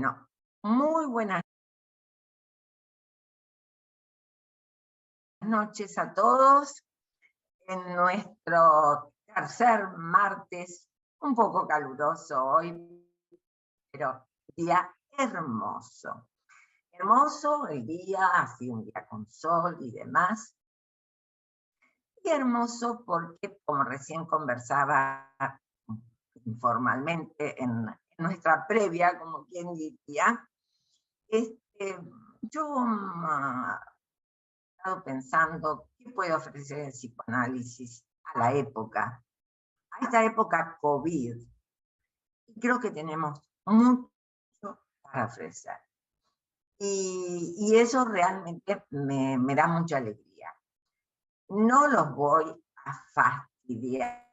Bueno, muy buenas noches a todos en nuestro tercer martes, un poco caluroso hoy, pero día hermoso. Hermoso el día, así un día con sol y demás. Y hermoso porque, como recién conversaba informalmente en nuestra previa, como quien diría, yo he estado pensando qué puede ofrecer el psicoanálisis a la época, a esta época COVID. Y creo que tenemos mucho para ofrecer. Y eso realmente me da mucha alegría. No los voy a fastidiar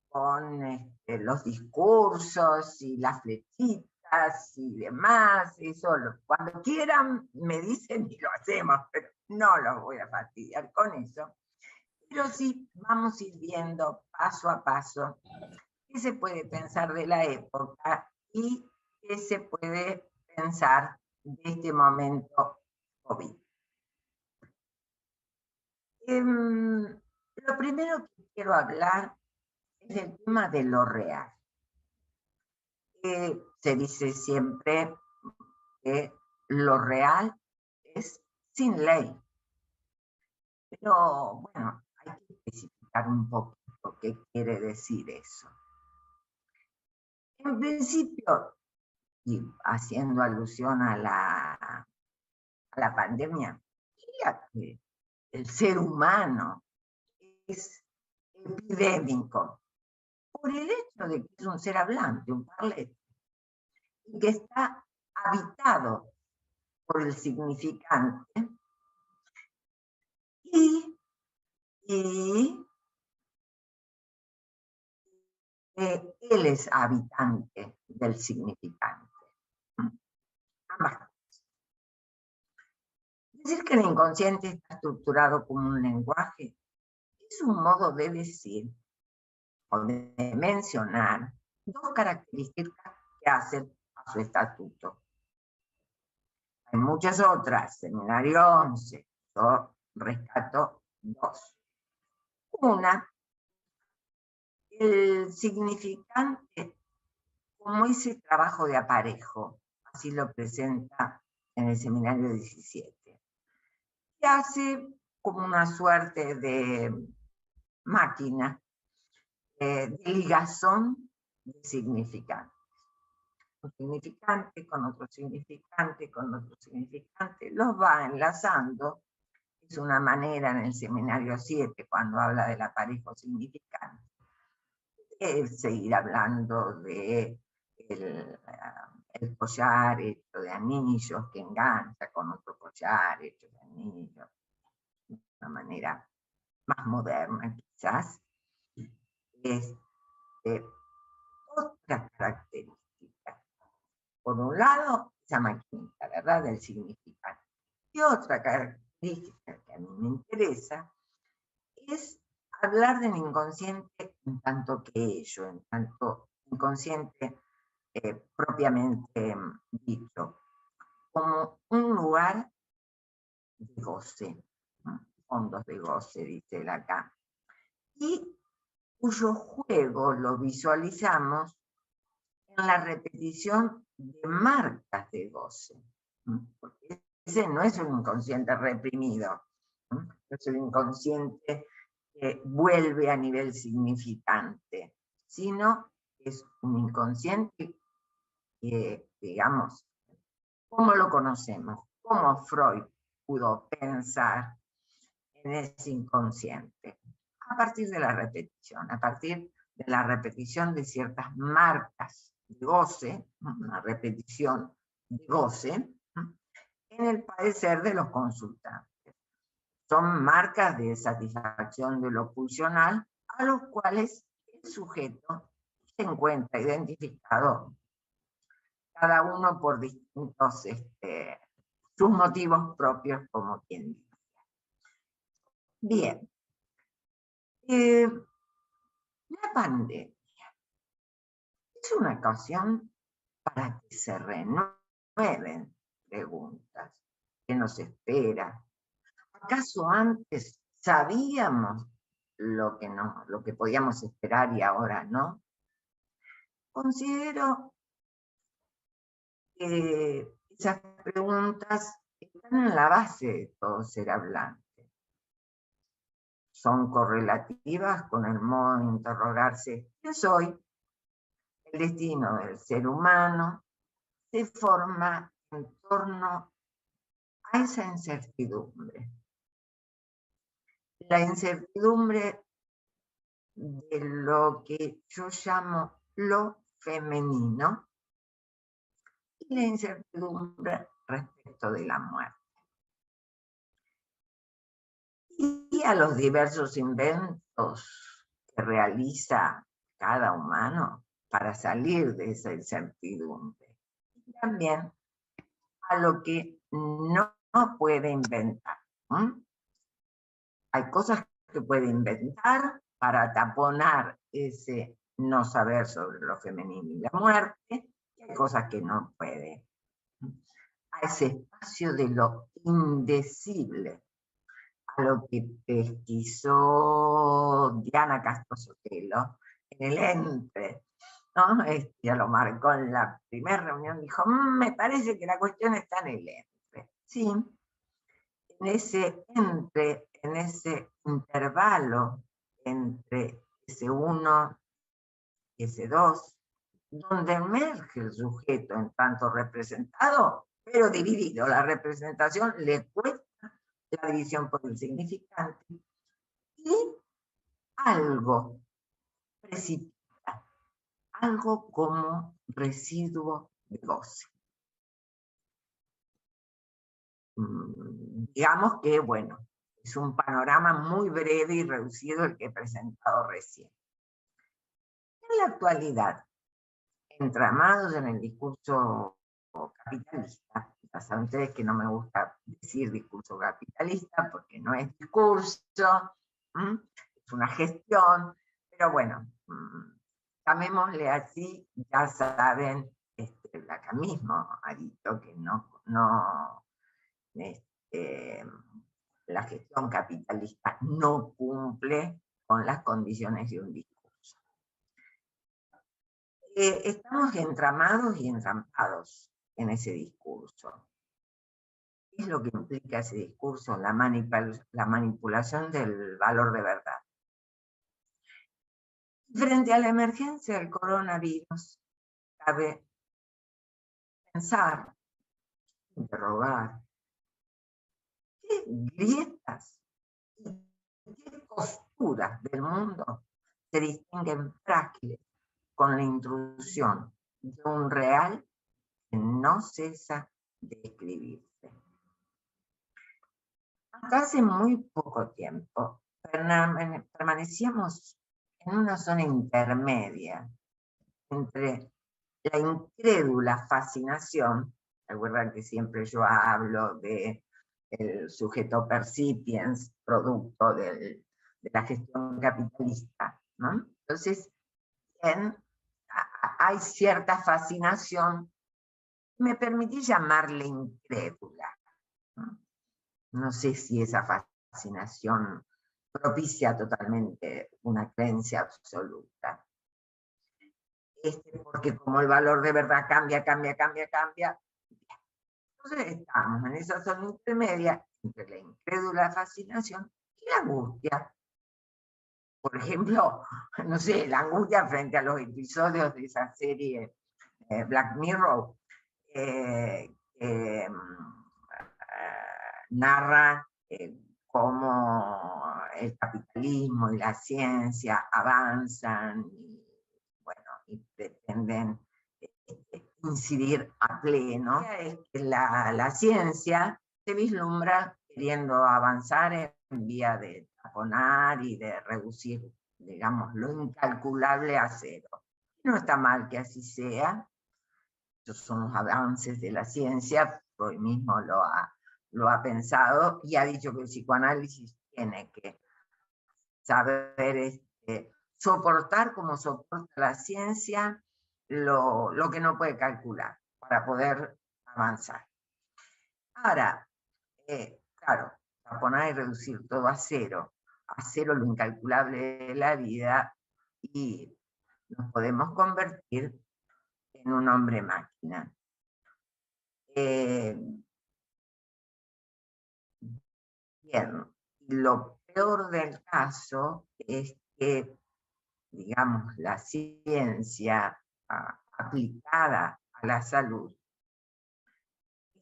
con los discursos y las flechitas y demás. Eso, cuando quieran me dicen y lo hacemos, pero no los voy a fastidiar con eso. Pero sí vamos a ir viendo paso a paso qué se puede pensar de la época y qué se puede pensar de este momento COVID. Lo primero que quiero hablar es el tema de lo real. Se dice siempre que lo real es sin ley. Pero bueno, hay que especificar un poquito qué quiere decir eso. En principio, y haciendo alusión a la pandemia, diría que el ser humano es epidémico por el hecho de que es un ser hablante, un parlete, y que está habitado por el significante y, y él es habitante del significante. Ambas. Decir que el inconsciente está estructurado como un lenguaje es un modo de decir o de mencionar dos características que hacen a su estatuto. Hay muchas otras, seminario 11, yo rescato dos. Una, el significante como ese trabajo de aparejo, así lo presenta en el seminario 17, que hace como una suerte de máquina de ligazón de significantes. Un significante con otro significante, con otro significante, los va enlazando. Es una manera en el seminario 7, cuando habla del aparejo significante, seguir hablando de el collar hecho de anillos que engancha con otro collar hecho de anillos, de una manera más moderna quizás. Otra característica, por un lado, esa maquinita, ¿verdad?, del significante. Y otra característica que a mí me interesa es hablar del inconsciente en tanto que ello, en tanto inconsciente propiamente dicho, como un lugar de goce, ¿no? Fondos de goce, dice él acá, y cuyo juego lo visualizamos en la repetición de marcas de goce, ¿no? Porque ese no es un inconsciente reprimido, ¿no? Es un inconsciente que vuelve a nivel significante, sino es un inconsciente que, digamos, ¿cómo lo conocemos? ¿Cómo Freud pudo pensar en ese inconsciente? A partir de la repetición, a partir de la repetición de ciertas marcas de goce, una repetición de goce, en el padecer de los consultantes. Son marcas de satisfacción de lo pulsional a los cuales el sujeto se encuentra identificado, cada uno por distintos sus motivos propios, como quien dice. Bien, la pandemia es una ocasión para para que se renueven preguntas. ¿Qué nos espera? ¿Acaso antes sabíamos lo que podíamos esperar y ahora no? Considero que esas preguntas están en la base de todo ser hablante. Son correlativas con el modo de interrogarse ¿quién soy? El destino del ser humano se forma en torno a esa incertidumbre. La incertidumbre de lo que yo llamo lo femenino y la incertidumbre respecto de la muerte. Y a los diversos inventos que realiza cada humano para salir de esa incertidumbre. Y también a lo que no puede inventar. Hay cosas que puede inventar para taponar ese no saber sobre lo femenino y la muerte, y hay cosas que no puede. A ese espacio de lo indecible, a lo que pesquisó Diana Castro Sotelo en el entre, ¿no? Ya lo marcó en la primera reunión, dijo, me parece que la cuestión está en el entre. Sí, en ese entre, en ese intervalo entre ese uno y ese dos, donde emerge el sujeto en tanto representado, pero dividido. La representación le cuesta la división por el significante y algo precipita, algo como residuo de goce. Digamos que, bueno, es un panorama muy breve y reducido el que he presentado recién. En la actualidad, entramados en el discurso capitalista, ya saben ustedes que no me gusta decir discurso capitalista porque no es discurso, es una gestión, pero bueno, llamémosle así, ya saben, acá mismo ha dicho que la gestión capitalista no cumple con las condiciones de un discurso. Estamos entramados y entrampados en ese discurso. ¿Qué es lo que implica ese discurso? La manipulación del valor de verdad. Frente a la emergencia del coronavirus, cabe pensar, interrogar, ¿qué grietas y qué posturas del mundo se distinguen frágiles con la intrusión de un real que no cesa de escribirse? Hasta hace muy poco tiempo permanecíamos en una zona intermedia entre la incrédula fascinación, recuerdan que siempre yo hablo de el sujeto percipiens, producto de la gestión capitalista, ¿no? Entonces, hay cierta fascinación, me permití llamarle incrédula, ¿no? No sé si esa fascinación propicia totalmente una creencia absoluta. Porque como el valor de verdad cambia. Entonces estamos en esa zona intermedia entre la incrédula fascinación y la angustia. Por ejemplo, no sé, la angustia frente a los episodios de esa serie Black Mirror, narra cómo el capitalismo y la ciencia avanzan y pretenden incidir a pleno. Es que la ciencia se vislumbra queriendo avanzar en vía de taponar y de reducir, digamos, lo incalculable a cero. No está mal que así sea. Estos son los avances de la ciencia, hoy mismo lo ha pensado y ha dicho que el psicoanálisis tiene que saber soportar como soporta la ciencia lo que no puede calcular para poder avanzar. Ahora, claro, poner y reducir todo a cero lo incalculable de la vida, y nos podemos convertir en un hombre máquina. Bien, lo peor del caso es que, digamos, la ciencia aplicada a la salud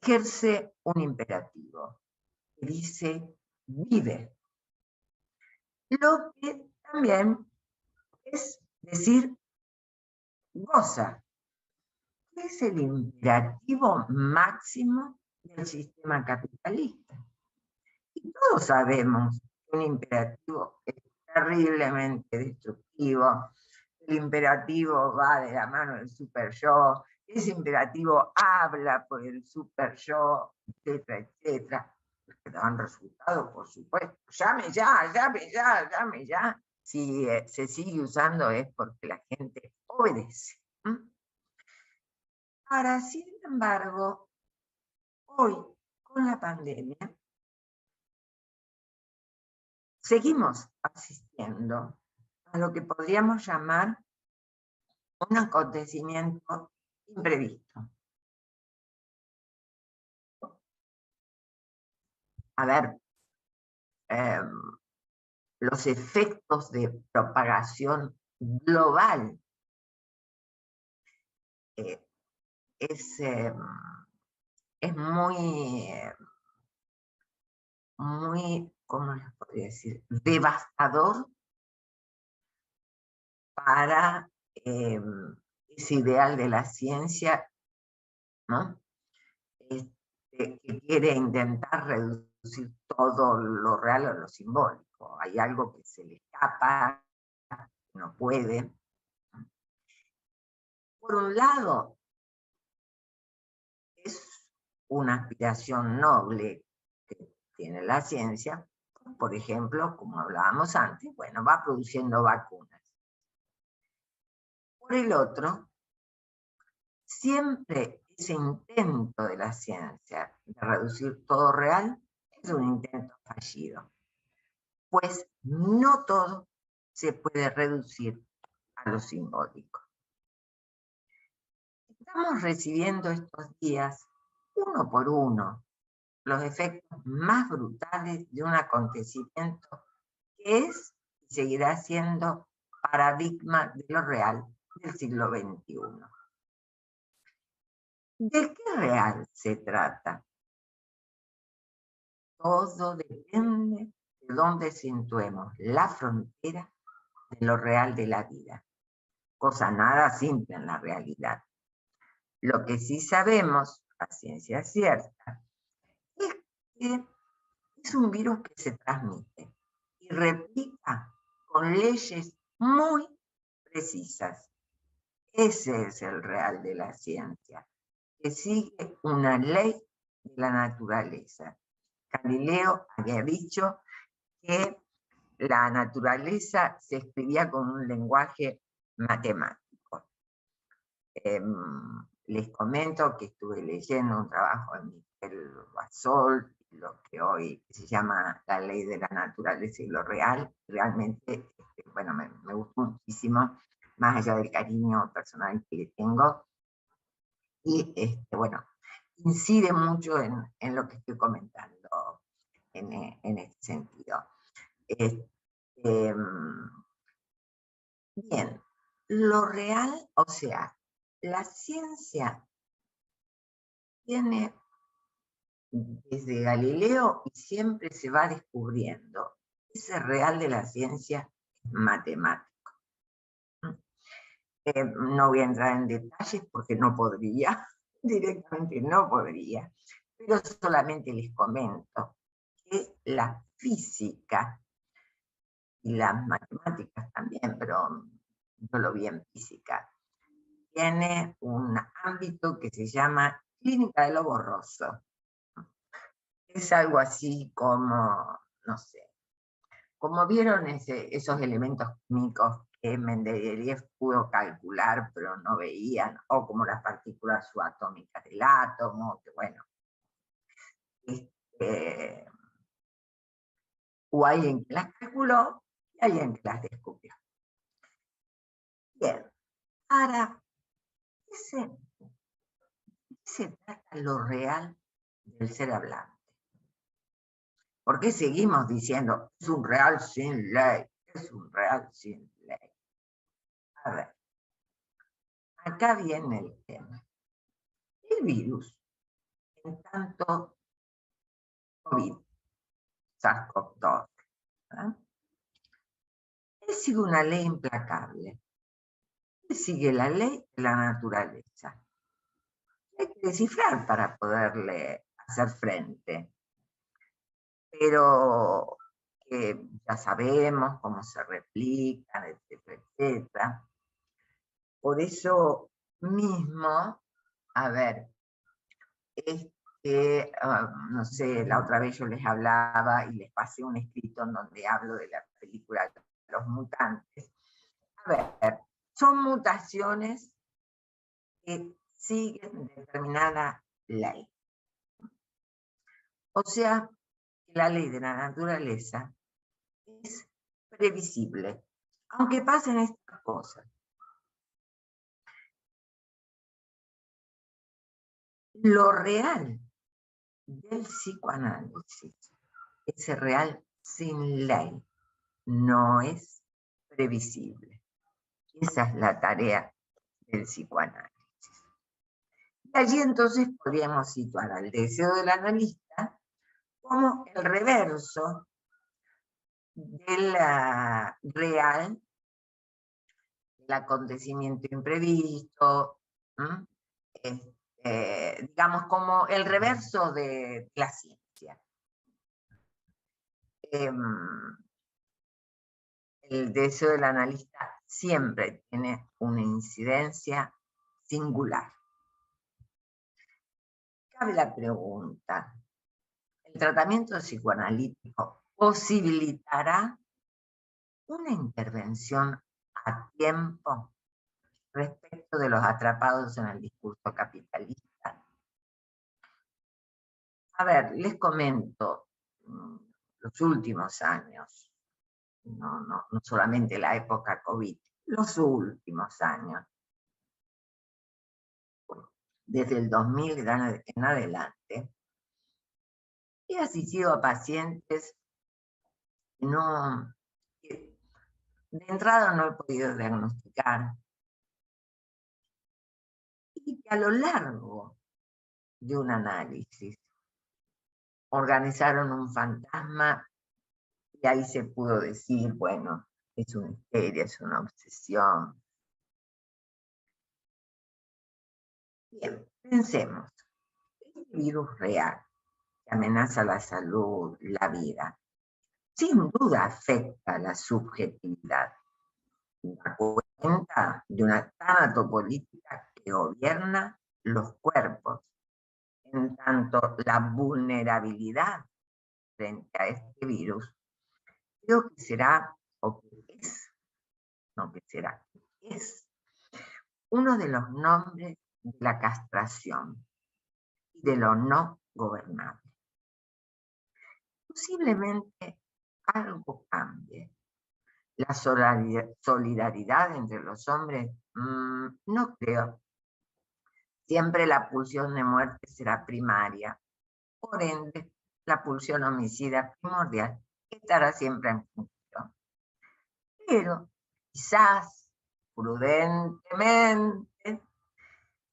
ejerce un imperativo que dice vive, lo que también es decir goza, que es el imperativo máximo del sistema capitalista. Y todos sabemos que un imperativo es terriblemente destructivo. El imperativo va de la mano del super yo, ese imperativo habla por el super yo, etcétera, etcétera. Que dan resultados, por supuesto. Llame ya, llame ya, llame ya. Si se sigue usando es porque la gente obedece. Ahora, sin embargo, hoy, con la pandemia, seguimos asistiendo a lo que podríamos llamar un acontecimiento imprevisto. A ver, los efectos de propagación global es muy, ¿cómo les podría decir?, devastador para ese ideal de la ciencia, ¿no? Que quiere intentar reducir todo lo real a lo simbólico. Hay algo que se le escapa, no puede. Por un lado, es una aspiración noble que tiene la ciencia, por ejemplo, como hablábamos antes, bueno, va produciendo vacunas. Por el otro, siempre ese intento de la ciencia de reducir todo real es un intento fallido, pues no todo se puede reducir a lo simbólico. Estamos recibiendo estos días, uno por uno, los efectos más brutales de un acontecimiento que es y seguirá siendo paradigma de lo real del siglo XXI. ¿De qué real se trata? Todo depende de dónde situemos la frontera de lo real de la vida, cosa nada simple en la realidad. Lo que sí sabemos, a ciencia cierta, es que es un virus que se transmite y replica con leyes muy precisas. Ese es el real de la ciencia, que sigue una ley de la naturaleza. Galileo había dicho que la naturaleza se escribía con un lenguaje matemático. Les comento que estuve leyendo un trabajo de Miquel Basol, lo que hoy se llama La ley de la naturaleza y lo real. Realmente, bueno, me gustó muchísimo, más allá del cariño personal que le tengo. Y, bueno, incide mucho en lo que estoy comentando en este sentido. Bien, lo real, o sea, la ciencia tiene desde Galileo y siempre se va descubriendo. Ese real de la ciencia es matemático. No voy a entrar en detalles porque no podría, directamente no podría, pero solamente les comento que la física y las matemáticas también, pero yo lo vi en física, tiene un ámbito que se llama clínica de lo borroso. Es algo así como, no sé, como vieron esos elementos químicos Mendeleev pudo calcular, pero no veían, o como las partículas subatómicas del átomo, que bueno, hubo alguien que las calculó y alguien que las descubrió. Bien, ahora, ¿qué se trata lo real del ser hablante? ¿Por qué seguimos diciendo, es un real sin ley, es un real sin ley? A ver, acá viene el tema. El virus, en tanto COVID, SARS-CoV-2, él sigue una ley implacable. Él sigue la ley de la naturaleza. Hay que descifrar para poderle hacer frente. Pero ya sabemos cómo se replican, etcétera, etcétera. Por eso mismo, a ver, no sé, la otra vez yo les hablaba y les pasé un escrito en donde hablo de la película Los Mutantes. A ver, son mutaciones que siguen determinada ley. O sea, la ley de la naturaleza es previsible, aunque pasen estas cosas. Lo real del psicoanálisis, ese real sin ley, no es previsible. Esa es la tarea del psicoanálisis. Y allí entonces podríamos situar al deseo del analista como el reverso del real, el acontecimiento imprevisto, digamos como el reverso de la ciencia. El deseo del analista siempre tiene una incidencia singular. Cabe la pregunta, ¿el tratamiento psicoanalítico posibilitará una intervención a tiempo respecto de los atrapados en el discurso capitalista? A ver, les comento, los últimos años, no solamente la época COVID, los últimos años, desde el 2000 en adelante, he asistido a pacientes que de entrada no he podido diagnosticar y que a lo largo de un análisis organizaron un fantasma y ahí se pudo decir, bueno, es una histeria, es una obsesión. Bien, pensemos, este virus real que amenaza la salud, la vida, sin duda afecta la subjetividad. Da cuenta de una tanatopolítica que gobierna los cuerpos, en tanto la vulnerabilidad frente a este virus, creo que será, o que es, no que será, que es uno de los nombres de la castración y de lo no gobernable. Posiblemente algo cambie. La solidaridad entre los hombres, no creo. Siempre la pulsión de muerte será primaria. Por ende, la pulsión homicida primordial estará siempre en función. Pero quizás, prudentemente,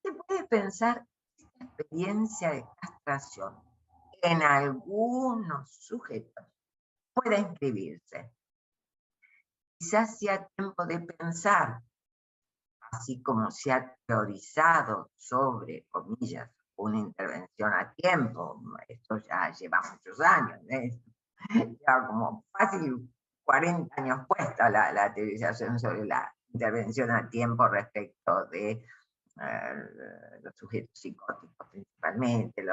se puede pensar que esta experiencia de castración en algunos sujetos puede inscribirse. Quizás sea tiempo de pensar, así como se ha teorizado sobre, comillas, una intervención a tiempo. Esto ya lleva muchos años, ya como fácil 40 años puesta la teorización sobre la intervención a tiempo respecto de los sujetos psicóticos principalmente,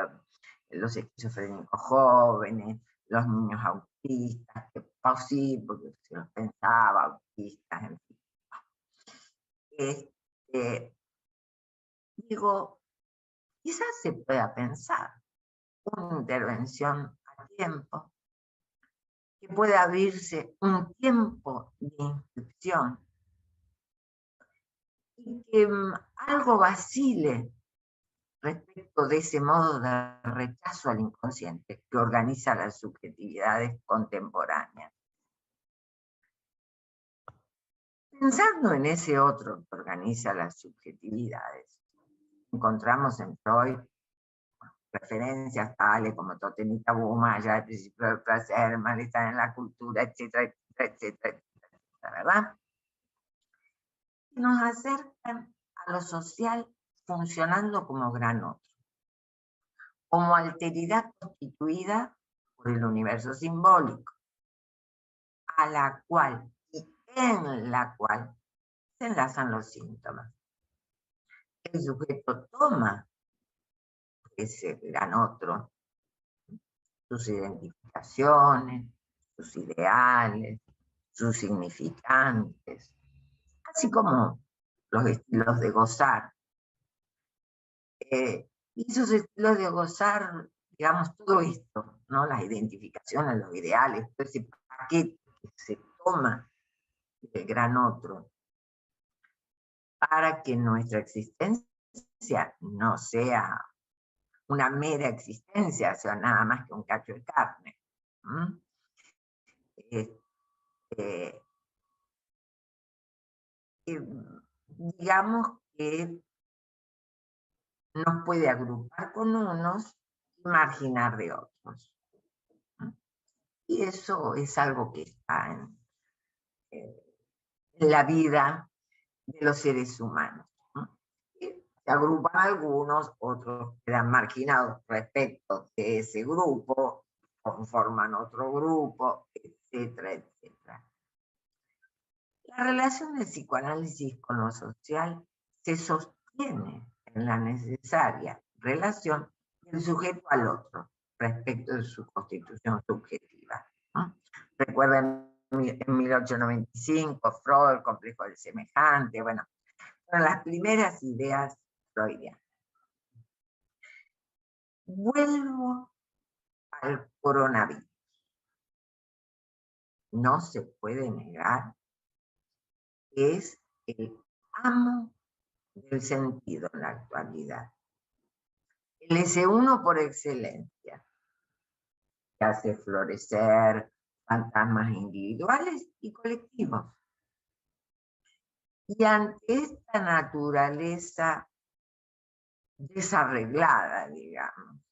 los esquizofrénicos jóvenes, los niños autistas, que sí, porque se los pensaba autistas, en fin. digo, quizás se pueda pensar una intervención a tiempo, que pueda abrirse un tiempo de inscripción y que algo vacile respecto de ese modo de rechazo al inconsciente que organiza las subjetividades contemporáneas. Pensando en ese otro que organiza las subjetividades, encontramos en Freud referencias tales como Totem y Tabú, Maya, el principio del placer, malestar en la cultura, etcétera, etcétera, etcétera, etcétera, ¿verdad? Y nos acercan a lo social funcionando como gran otro, como alteridad constituida por el universo simbólico, a la cual y en la cual se enlazan los síntomas. El sujeto toma ese gran otro, sus identificaciones, sus ideales, sus significantes, así como los estilos de gozar. Y esos estilos de gozar, digamos, todo esto, ¿no? Las identificaciones, los ideales, todo ese paquete que se toma del gran otro, para que nuestra existencia no sea una mera existencia, sea nada más que un cacho de carne. Digamos que nos puede agrupar con unos y marginar de otros. Y eso es algo que está en la vida de los seres humanos. Se agrupan algunos, otros quedan marginados respecto de ese grupo, conforman otro grupo, etcétera, etcétera. La relación del psicoanálisis con lo social se sostiene en la necesaria relación del sujeto al otro respecto de su constitución subjetiva. Recuerden en 1895, Freud, el complejo del semejante, bueno, fueron las primeras ideas freudianas. Vuelvo al coronavirus. No se puede negar que es el amo del sentido en la actualidad. El S1 por excelencia, que hace florecer fantasmas individuales y colectivos. Y ante esta naturaleza desarreglada, digamos,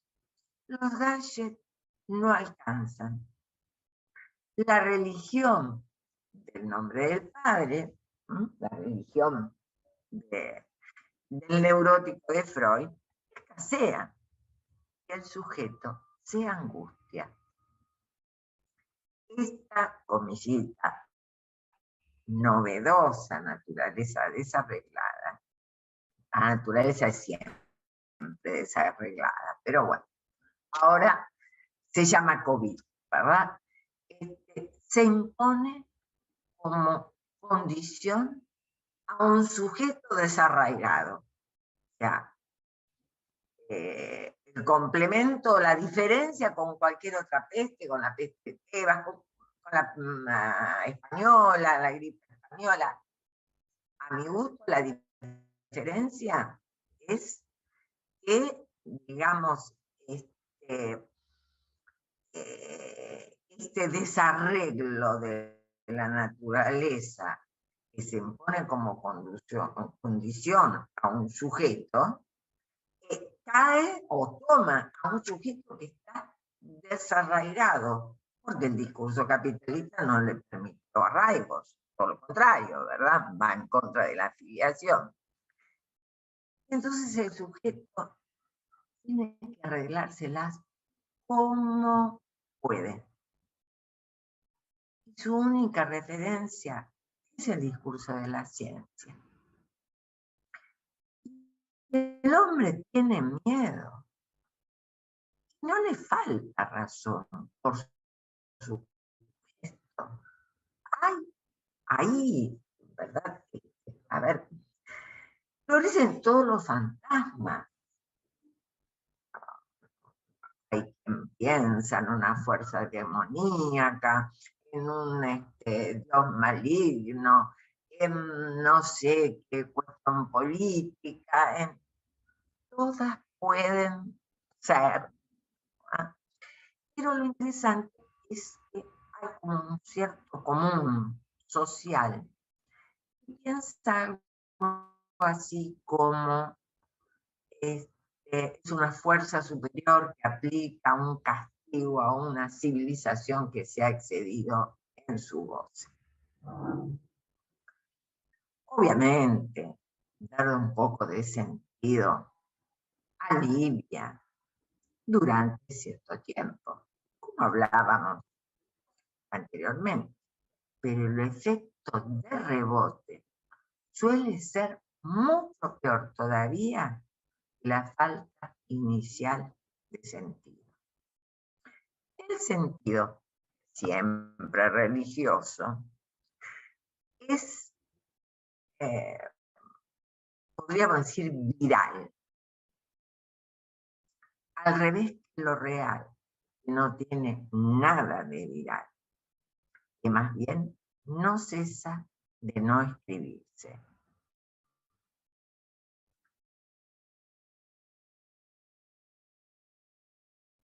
los gadgets no alcanzan. La religión del nombre del padre, la religión del neurótico de Freud, escasea, que el sujeto se angustia. Esta comillita novedosa naturaleza desarreglada, la naturaleza es siempre desarreglada, pero bueno, ahora se llama COVID, ¿verdad? Se impone como condición a un sujeto desarraigado. O sea, el complemento, la diferencia con cualquier otra peste, con la peste Tebas, con la española, la gripe española. A mi gusto, la diferencia es que, digamos, este desarreglo de la naturaleza que se impone como condición a un sujeto, cae o toma a un sujeto que está desarraigado, porque el discurso capitalista no le permitió arraigos, por lo contrario, ¿verdad? Va en contra de la afiliación. Entonces el sujeto tiene que arreglárselas como puede. Y su única referencia es el discurso de la ciencia. El hombre tiene miedo. No le falta razón, por supuesto. Hay ahí, ¿verdad? A ver, florecen todos los fantasmas. Hay quien piensa en una fuerza demoníaca, en un dios maligno, en no sé qué cuestión política, todas pueden ser. ¿Ah? Pero lo interesante es que hay como un cierto común social. Y piensa algo así como es una fuerza superior que aplica un castigo a una civilización que se ha excedido en su goce. Obviamente, darle un poco de sentido alivia durante cierto tiempo, como hablábamos anteriormente, pero el efecto de rebote suele ser mucho peor todavía que la falta inicial de sentido. El sentido, siempre religioso, es, eh, podríamos decir, viral, al revés que lo real, que no tiene nada de viral, que más bien no cesa de no escribirse.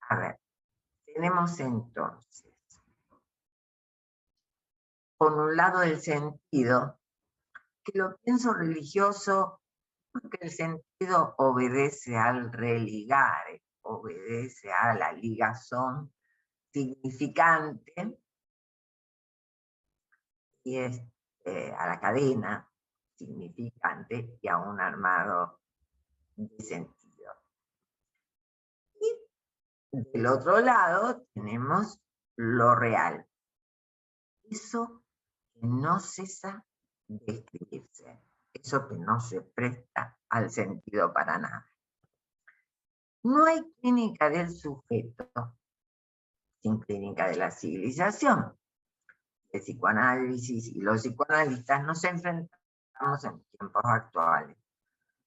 A ver, tenemos entonces, por un lado, el sentido, que lo pienso religioso porque el sentido obedece al religare, obedece a la ligazón significante y a la cadena significante y a un armado de sentido. Y del otro lado tenemos lo real, eso que no cesa de escribirse, eso que no se presta al sentido para nada. No hay clínica del sujeto sin clínica de la civilización. El psicoanálisis y los psicoanalistas nos enfrentamos en tiempos actuales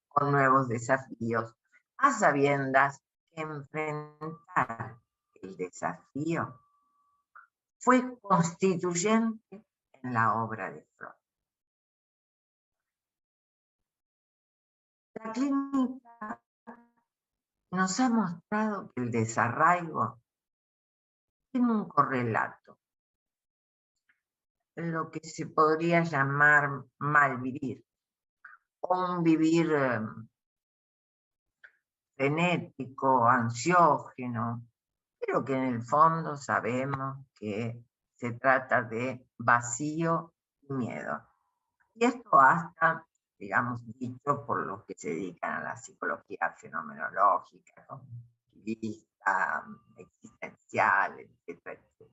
con nuevos desafíos, a sabiendas que enfrentar el desafío fue constituyente en la obra de Freud. La clínica nos ha mostrado que el desarraigo tiene un correlato, lo que se podría llamar malvivir, o un vivir frenético, ansiógeno, pero que en el fondo sabemos que se trata de vacío y miedo. Y esto hasta, digamos, dicho por los que se dedican a la psicología fenomenológica, cognitivista, existencial, etcétera, etcétera.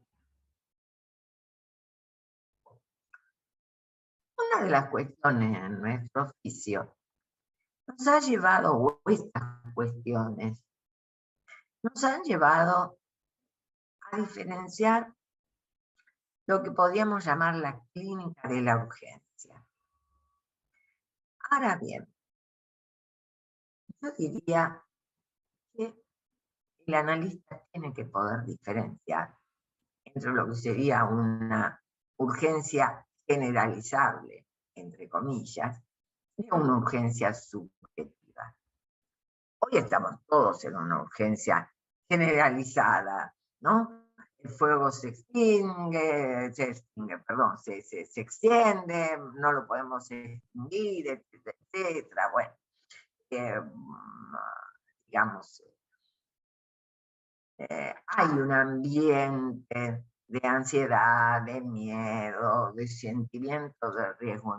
Una de las cuestiones en nuestro oficio nos ha llevado, o estas cuestiones, nos han llevado a diferenciar lo que podríamos llamar la clínica de la urgencia. Ahora bien, yo diría que el analista tiene que poder diferenciar entre lo que sería una urgencia generalizable, entre comillas, y una urgencia subjetiva. Hoy estamos todos en una urgencia generalizada, ¿no? El fuego se extiende, se extiende, no lo podemos extinguir, etcétera, etcétera. Bueno, digamos, hay un ambiente de ansiedad, de miedo, de sentimiento de riesgo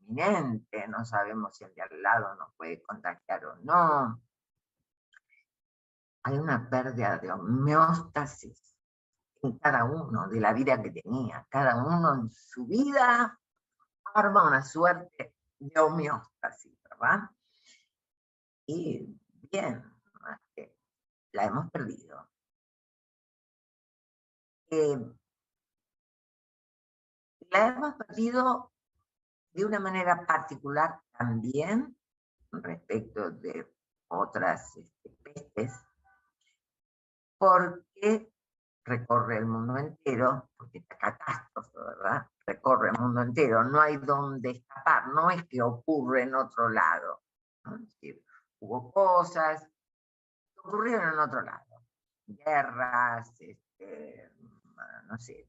inminente, no sabemos si el de al lado nos puede contagiar o no. Hay una pérdida de homeostasis en cada uno, de la vida que tenía. Cada uno en su vida arma una suerte de homeostasis, ¿verdad? Y bien, la hemos perdido. La hemos perdido de una manera particular también respecto de otras pestes, porque recorre el mundo entero, porque esta catástrofe, ¿verdad? Recorre el mundo entero, no hay dónde escapar, no es que ocurre en otro lado, ¿no? Es decir, hubo cosas que ocurrieron en otro lado, guerras, no sé,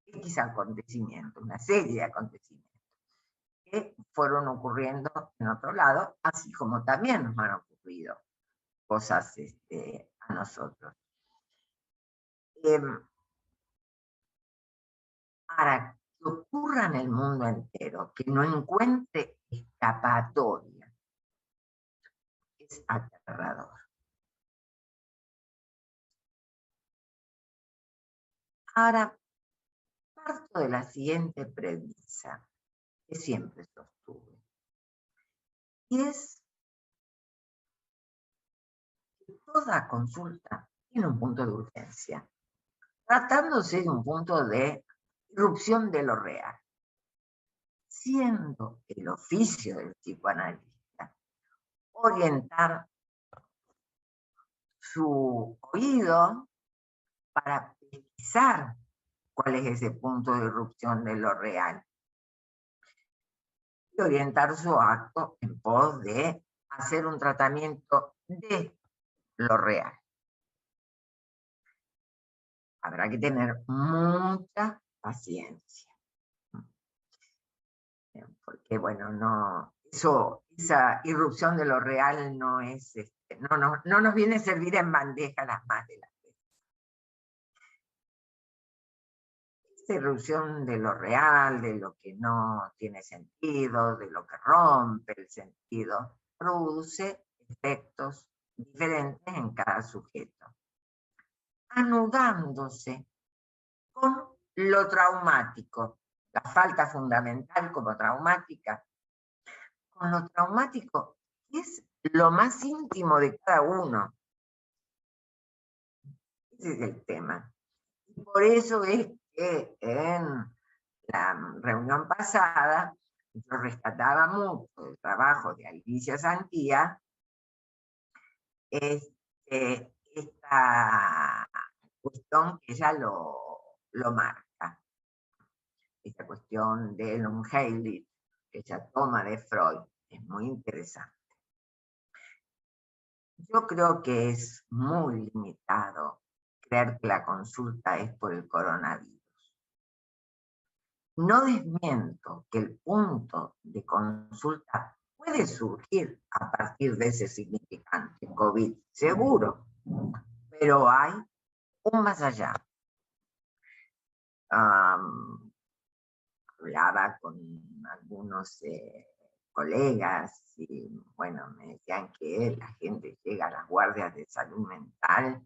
X acontecimientos, una serie de acontecimientos que fueron ocurriendo en otro lado, así como también nos han ocurrido cosas a nosotros. Para que ocurra en el mundo entero, que no encuentre escapatoria, es aterrador. Ahora, parto de la siguiente premisa que siempre sostuve, y es que toda consulta tiene un punto de urgencia, tratándose de un punto de irrupción de lo real, siendo el oficio del psicoanalista orientar su oído para pesquisar cuál es ese punto de irrupción de lo real y orientar su acto en pos de hacer un tratamiento de lo real. Habrá que tener mucha paciencia, porque bueno, esa irrupción de lo real no es, no nos viene a servir en bandeja las más de las veces. Esta irrupción de lo real, de lo que no tiene sentido, de lo que rompe el sentido, produce efectos diferentes en cada sujeto, anudándose con lo traumático, la falta fundamental como traumática, con lo traumático que es lo más íntimo de cada uno. Ese es el tema. Y por eso es que en la reunión pasada yo rescataba mucho el trabajo de Alicia Santía, esta cuestión que ella lo marca, esta cuestión del Unheilig que ella toma de Freud, es muy interesante. Yo creo que es muy limitado creer que la consulta es por el coronavirus. No desmiento que el punto de consulta puede surgir a partir de ese significante COVID, seguro, pero hay un más allá. Hablaba con algunos colegas y bueno, me decían que la gente llega a las guardias de salud mental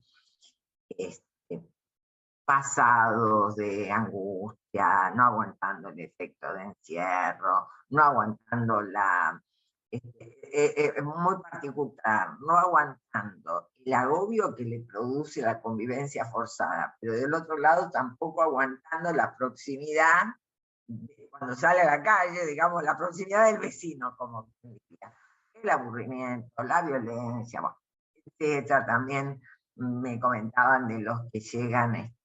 pasados de angustia, no aguantando el efecto de encierro, no aguantando muy particular, no aguantando el agobio que le produce la convivencia forzada, pero del otro lado tampoco aguantando la proximidad, cuando sale a la calle, digamos, la proximidad del vecino, como decía, el aburrimiento, la violencia, bueno, etcétera. También me comentaban de los que llegan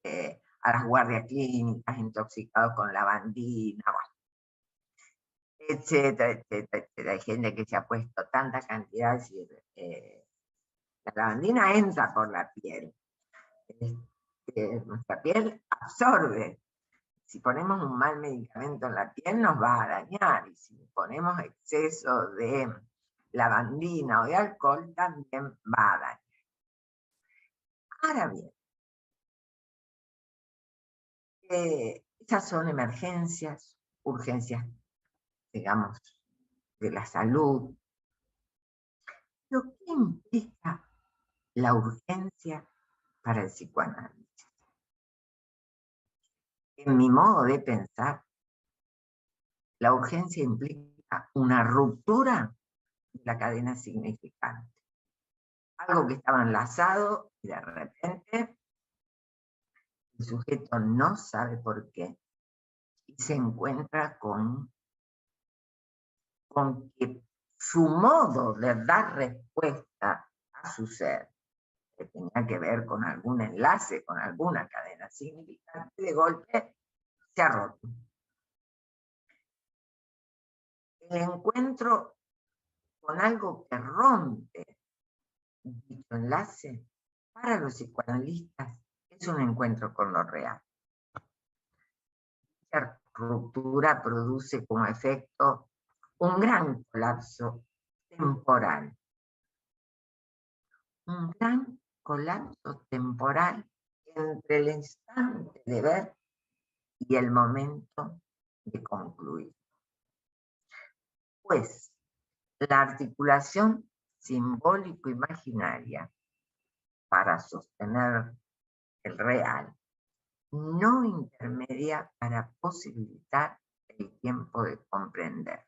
a las guardias clínicas intoxicados con lavandina, bueno, etcétera, etcétera, etcétera. Hay gente que se ha puesto tanta cantidad, es decir, la lavandina entra por la piel. Nuestra piel absorbe. Si ponemos un mal medicamento en la piel nos va a dañar, y si ponemos exceso de lavandina o de alcohol también va a dañar. Ahora bien, esas son emergencias, urgencias, digamos, de la salud. Pero ¿qué implica la urgencia para el psicoanálisis? En mi modo de pensar, la urgencia implica una ruptura de la cadena significante. Algo que estaba enlazado y de repente el sujeto no sabe por qué y se encuentra con con que su modo de dar respuesta a su ser, que tenía que ver con algún enlace, con alguna cadena significante, de golpe se ha roto. El encuentro con algo que rompe dicho enlace, para los psicoanalistas, es un encuentro con lo real. Esta ruptura produce como efecto un gran colapso temporal. Un gran colapso temporal entre el instante de ver y el momento de concluir. Pues la articulación simbólico-imaginaria para sostener el real no intermedia para posibilitar el tiempo de comprender.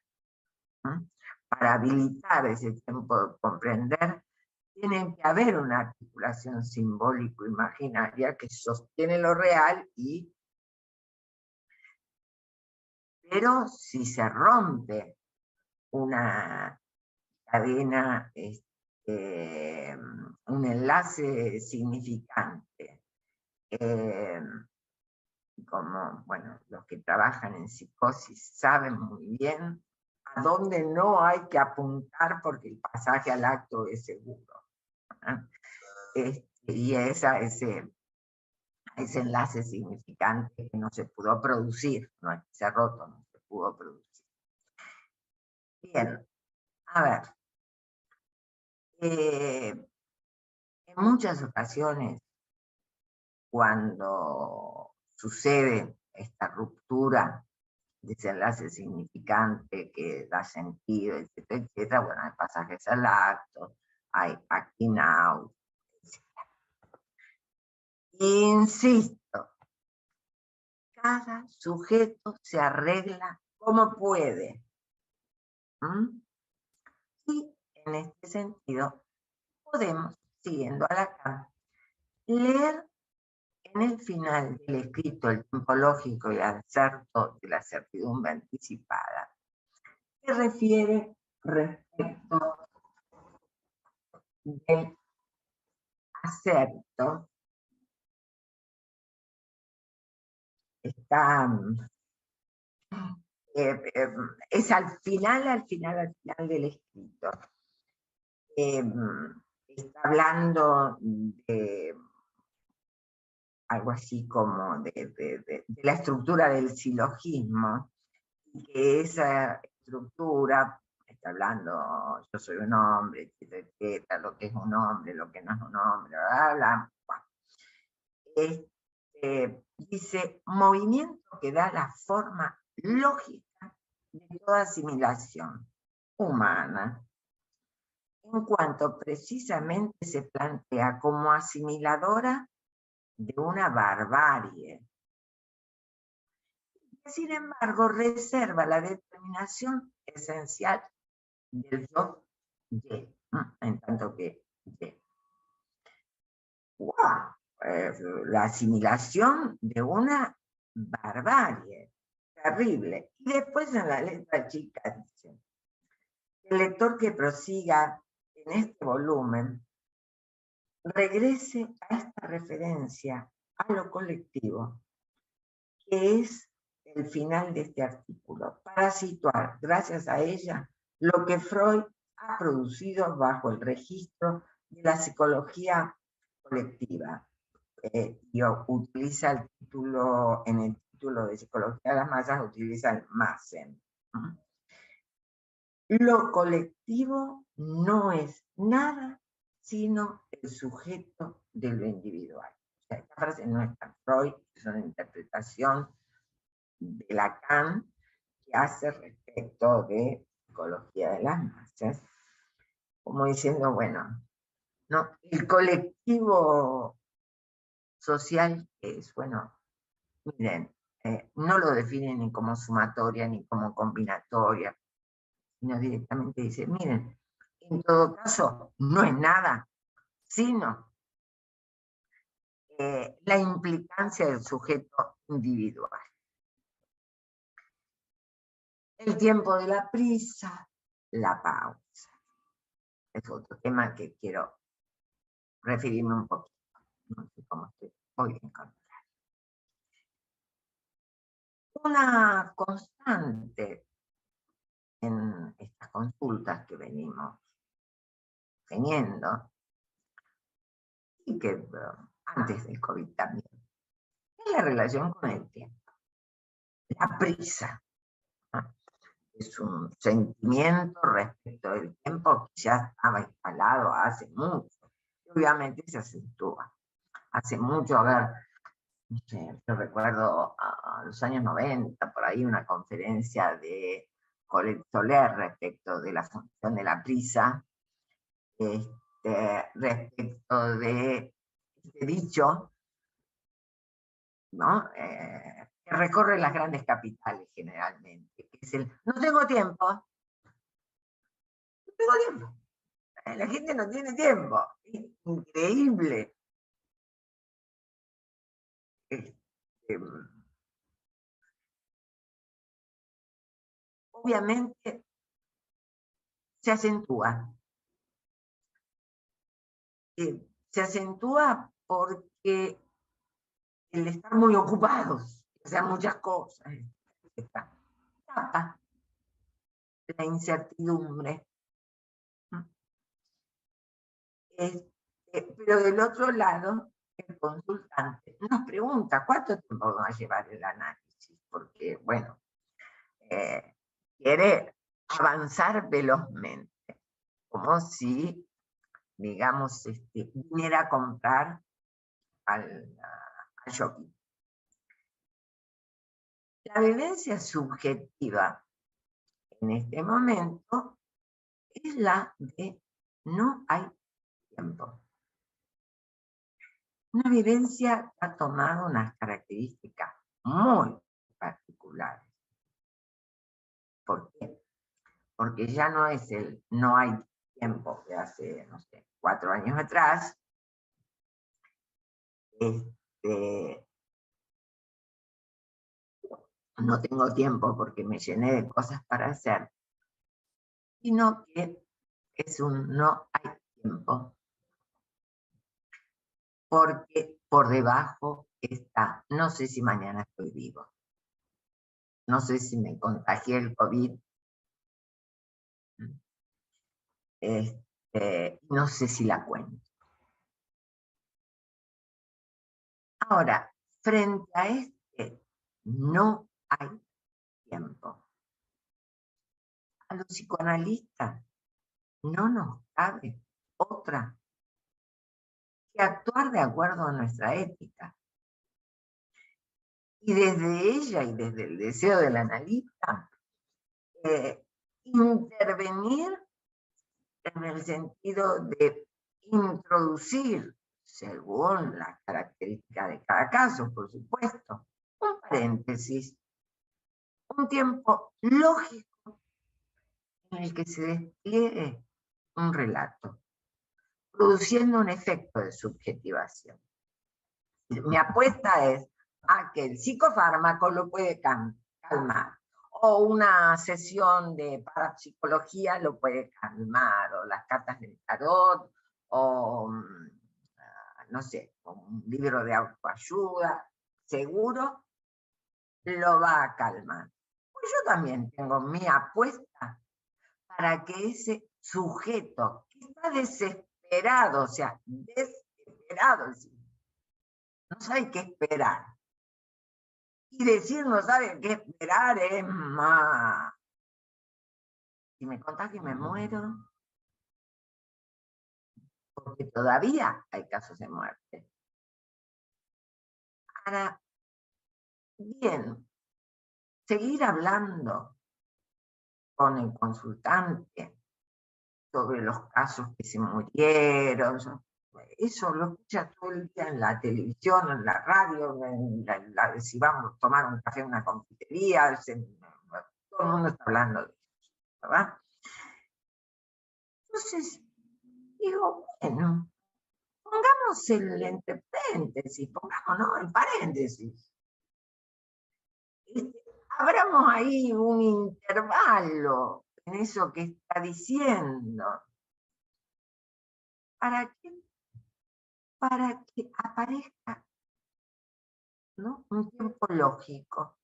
Para habilitar ese tiempo de comprender, tiene que haber una articulación simbólico-imaginaria que sostiene lo real pero si se rompe una cadena, un enlace significante, como, bueno, los que trabajan en psicosis saben muy bien a dónde no hay que apuntar porque el pasaje al acto es seguro. Y ese enlace significante que no se pudo producir, no es que se ha roto, no se pudo producir. Bien, a ver. En muchas ocasiones, cuando sucede esta ruptura, desenlace significante que da sentido, etcétera, etcétera, bueno, hay pasajes al acto, hay acting out, etc. Insisto, cada sujeto se arregla como puede. Y en este sentido, podemos, siguiendo a Lacan, leer en el final del escrito El tiempo lógico y acerto de la certidumbre anticipada, se refiere respecto del acerto, está, es al final del escrito. Está hablando de algo así como de la estructura del silogismo, y que esa estructura está hablando, yo soy un hombre, etcétera, lo que es un hombre, lo que no es un hombre, bla, bla, bla. Dice, movimiento que da la forma lógica de toda asimilación humana, en cuanto precisamente se plantea como asimiladora de una barbarie. Sin embargo, reserva la determinación esencial del yo ye, en tanto que ye. ¡Wow! La asimilación de una barbarie terrible. Y después en la letra chica dice, el lector que prosiga en este volumen regrese a esta referencia a lo colectivo, que es el final de este artículo, para situar, gracias a ella, lo que Freud ha producido bajo el registro de la psicología colectiva. Y utiliza el título, en el título de Psicología de las Masas, utiliza el MASEN. Lo colectivo no es nada sino el sujeto de lo individual. O sea, esta frase no está Freud, es una interpretación de Lacan que hace respecto de psicología de las masas, como diciendo, bueno, no, el colectivo social es, bueno, miren, no lo definen ni como sumatoria ni como combinatoria, sino directamente dice, miren, en todo caso, no es nada, sino la implicancia del sujeto individual. El tiempo de la prisa, la pausa. Es otro tema que quiero referirme un poquito. No sé cómo estoy. Voy a encontrar. Una constante en estas consultas que venimos teniendo, y que antes del COVID también, es la relación con el tiempo. La prisa, ¿no? Es un sentimiento respecto del tiempo que ya estaba instalado hace mucho. Y obviamente se acentúa. Hace mucho, a ver, no sé, yo recuerdo a los años 90, por ahí una conferencia de Colette Soler respecto de la función de la prisa, respecto de este dicho, ¿no? Que recorre las grandes capitales generalmente, que es el no tengo tiempo, no tengo tiempo. La gente no tiene tiempo, es increíble. Obviamente se acentúa. Se acentúa porque el estar muy ocupados, hacer muchas cosas, tapa la incertidumbre. Pero del otro lado, el consultante nos pregunta cuánto tiempo va a llevar el análisis, porque, bueno, quiere avanzar velozmente, como si, digamos, viniera a comprar al shopping. La vivencia subjetiva en este momento es la de no hay tiempo. Una vivencia que ha tomado unas características muy particulares. ¿Por qué? Porque ya no es el no hay tiempo de hace, no sé, 4 años atrás. No tengo tiempo porque me llené de cosas para hacer, sino que es un no hay tiempo. Porque por debajo está, no sé si mañana estoy vivo, no sé si me contagié el COVID, no sé si la cuento. Ahora, frente a no hay tiempo. A los psicoanalistas no nos cabe otra que actuar de acuerdo a nuestra ética. Y desde ella y desde el deseo del analista, intervenir en el sentido de introducir, según las características de cada caso, por supuesto, un paréntesis, un tiempo lógico en el que se despliegue un relato, produciendo un efecto de subjetivación. Mi apuesta es a que el psicofármaco lo puede calmar, o una sesión de parapsicología lo puede calmar, o las cartas del tarot, o no sé, un libro de autoayuda, seguro lo va a calmar. Pues yo también tengo mi apuesta para que ese sujeto que está desesperado, o sea, desesperado, no sabe qué esperar. Y decir no sabe qué esperar es más. Si me contagio me muero, porque todavía hay casos de muerte. Ahora, bien, seguir hablando con el consultante sobre los casos que se murieron, eso lo escucha todo el día en la televisión, en la radio, si vamos a tomar un café en una confitería, todo el mundo está hablando de eso, ¿verdad? Entonces, digo, bueno, pongamos el entre paréntesis, pongámonos en paréntesis. Abramos ahí un intervalo en eso que está diciendo. ¿Para qué? Para que aparezca, ¿no?, un tiempo lógico,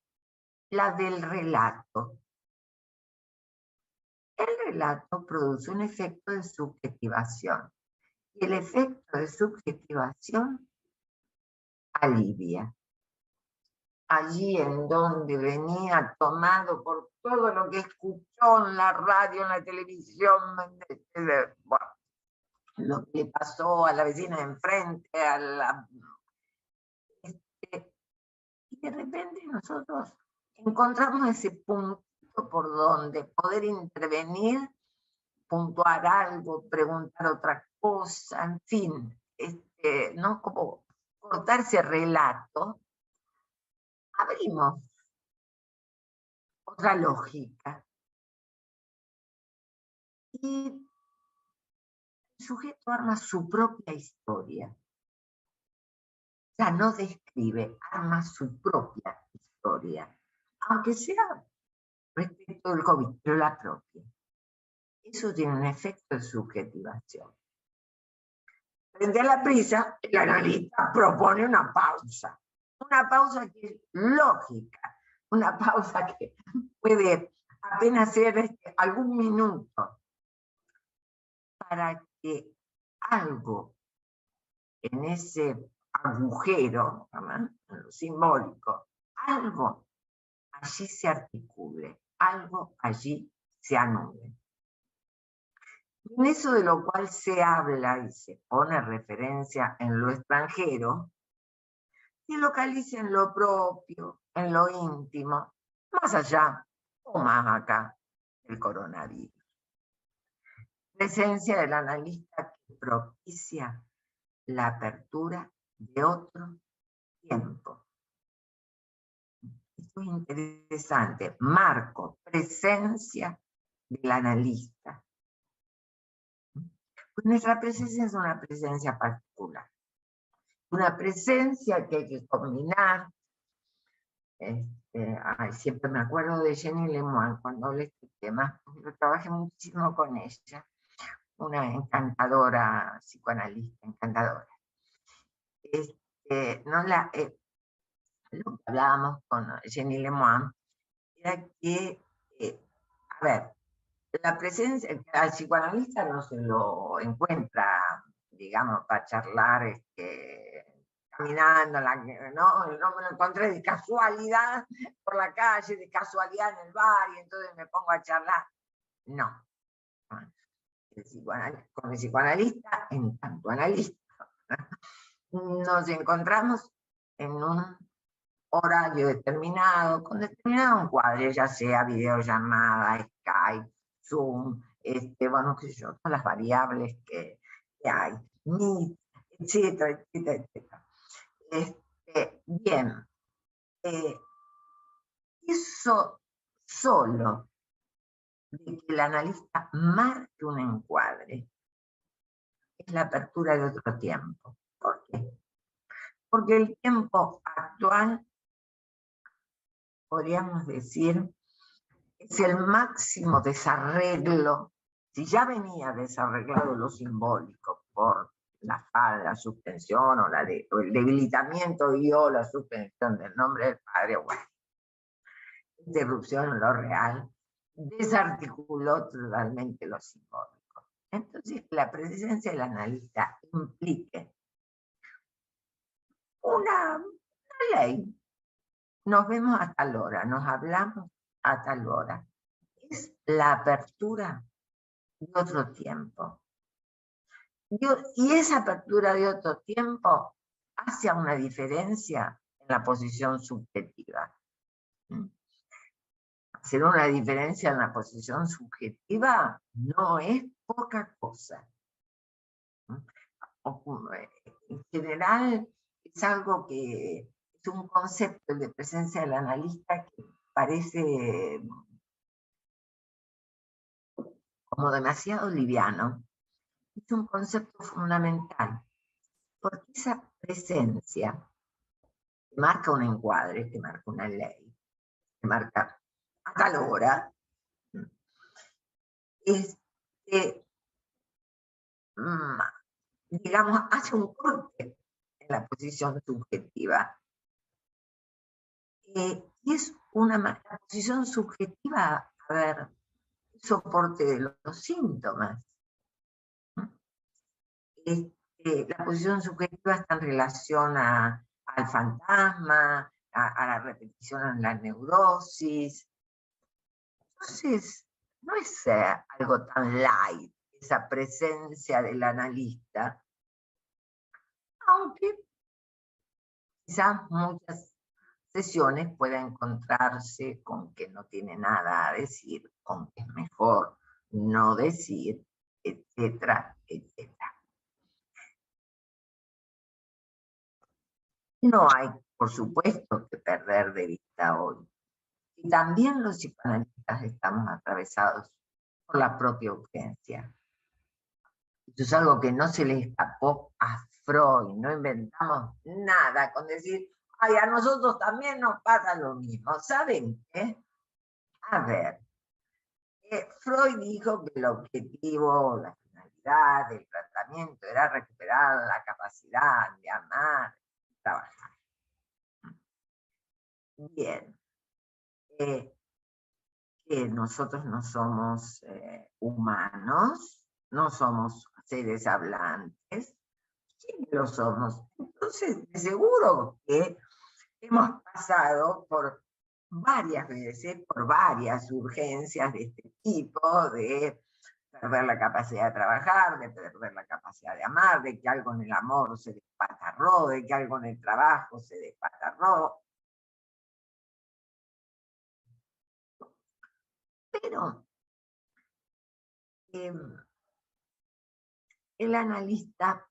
la del relato. El relato produce un efecto de subjetivación y el efecto de subjetivación alivia. Allí en donde venía tomado por todo lo que escuchó en la radio, en la televisión, bueno, lo que le pasó a la vecina de enfrente, y de repente nosotros encontramos ese punto por donde poder intervenir, puntuar algo, preguntar otra cosa, en fin, ¿no?, como cortar ese relato, abrimos otra lógica. Y el sujeto arma su propia historia. Ya no describe, arma su propia historia, aunque sea respecto del COVID, pero la propia. Eso tiene un efecto de subjetivación. Frente a la prisa, el analista propone una pausa que es lógica, una pausa que puede apenas ser algún minuto, para que algo en ese agujero, en lo simbólico, algo allí se articule, algo allí se anule. En eso de lo cual se habla y se pone referencia en lo extranjero, se localiza en lo propio, en lo íntimo, más allá o más acá del coronavirus. Presencia del analista que propicia la apertura de otro tiempo. Esto es interesante. Marco, presencia del analista. Pues nuestra presencia es una presencia particular. Una presencia que hay que combinar. Siempre me acuerdo de Jenny Lemoine cuando hablé de este tema, porque yo trabajé muchísimo con ella. Una encantadora psicoanalista, encantadora. Lo que hablábamos con Jenny Lemoine era que, a ver, la presencia, al psicoanalista no se lo encuentra, digamos, para charlar caminando, no me lo encontré de casualidad por la calle, de casualidad en el bar, y entonces me pongo a charlar. No. Con el psicoanalista, en tanto analista, nos encontramos en un horario determinado, con determinado encuadre, ya sea videollamada, Skype, Zoom, bueno, qué sé yo, todas las variables que hay, Meet, etcétera, etcétera, etcétera. Bien, eso solo de que el analista marque un encuadre es la apertura de otro tiempo. ¿Por qué? Porque el tiempo actual, podríamos decir, es el máximo desarreglo. Si ya venía desarreglado lo simbólico por la falta, la suspensión o el debilitamiento y o la suspensión del nombre del padre, bueno, interrupción en lo real, desarticuló totalmente lo simbólico. Entonces, la presencia del analista implique una ley. Nos vemos a tal hora, nos hablamos a tal hora. Es la apertura de otro tiempo. Y esa apertura de otro tiempo hace una diferencia en la posición subjetiva. Hacer una diferencia en la posición subjetiva no es poca cosa. En general, es algo que es un concepto de presencia del analista que parece como demasiado liviano. Es un concepto fundamental, porque esa presencia que marca un encuadre, que marca una ley, que marca a tal hora, mm, digamos, hace un corte en la posición subjetiva. Y es la posición subjetiva, a ver, soporte de los síntomas. La posición subjetiva está en relación al fantasma, a la repetición en la neurosis. Entonces, no es algo tan light esa presencia del analista, aunque quizás muchas sesiones pueda encontrarse con que no tiene nada a decir, con que es mejor no decir, etcétera, etcétera. No hay, por supuesto, que perder de vista hoy. Y también los psicoanalistas estamos atravesados por la propia urgencia. Esto es algo que no se le escapó a Freud, no inventamos nada con decir, ay, a nosotros también nos pasa lo mismo. ¿Saben qué? A ver, Freud dijo que el objetivo, la finalidad del tratamiento era recuperar la capacidad de amar y trabajar. Bien, que nosotros no somos humanos, no somos seres hablantes, sí que lo somos. Entonces, de seguro que hemos pasado por varias veces, por varias urgencias de este tipo, de perder la capacidad de trabajar, de perder la capacidad de amar, de que algo en el amor se despatarró, de que algo en el trabajo se despatarró. Pero el analista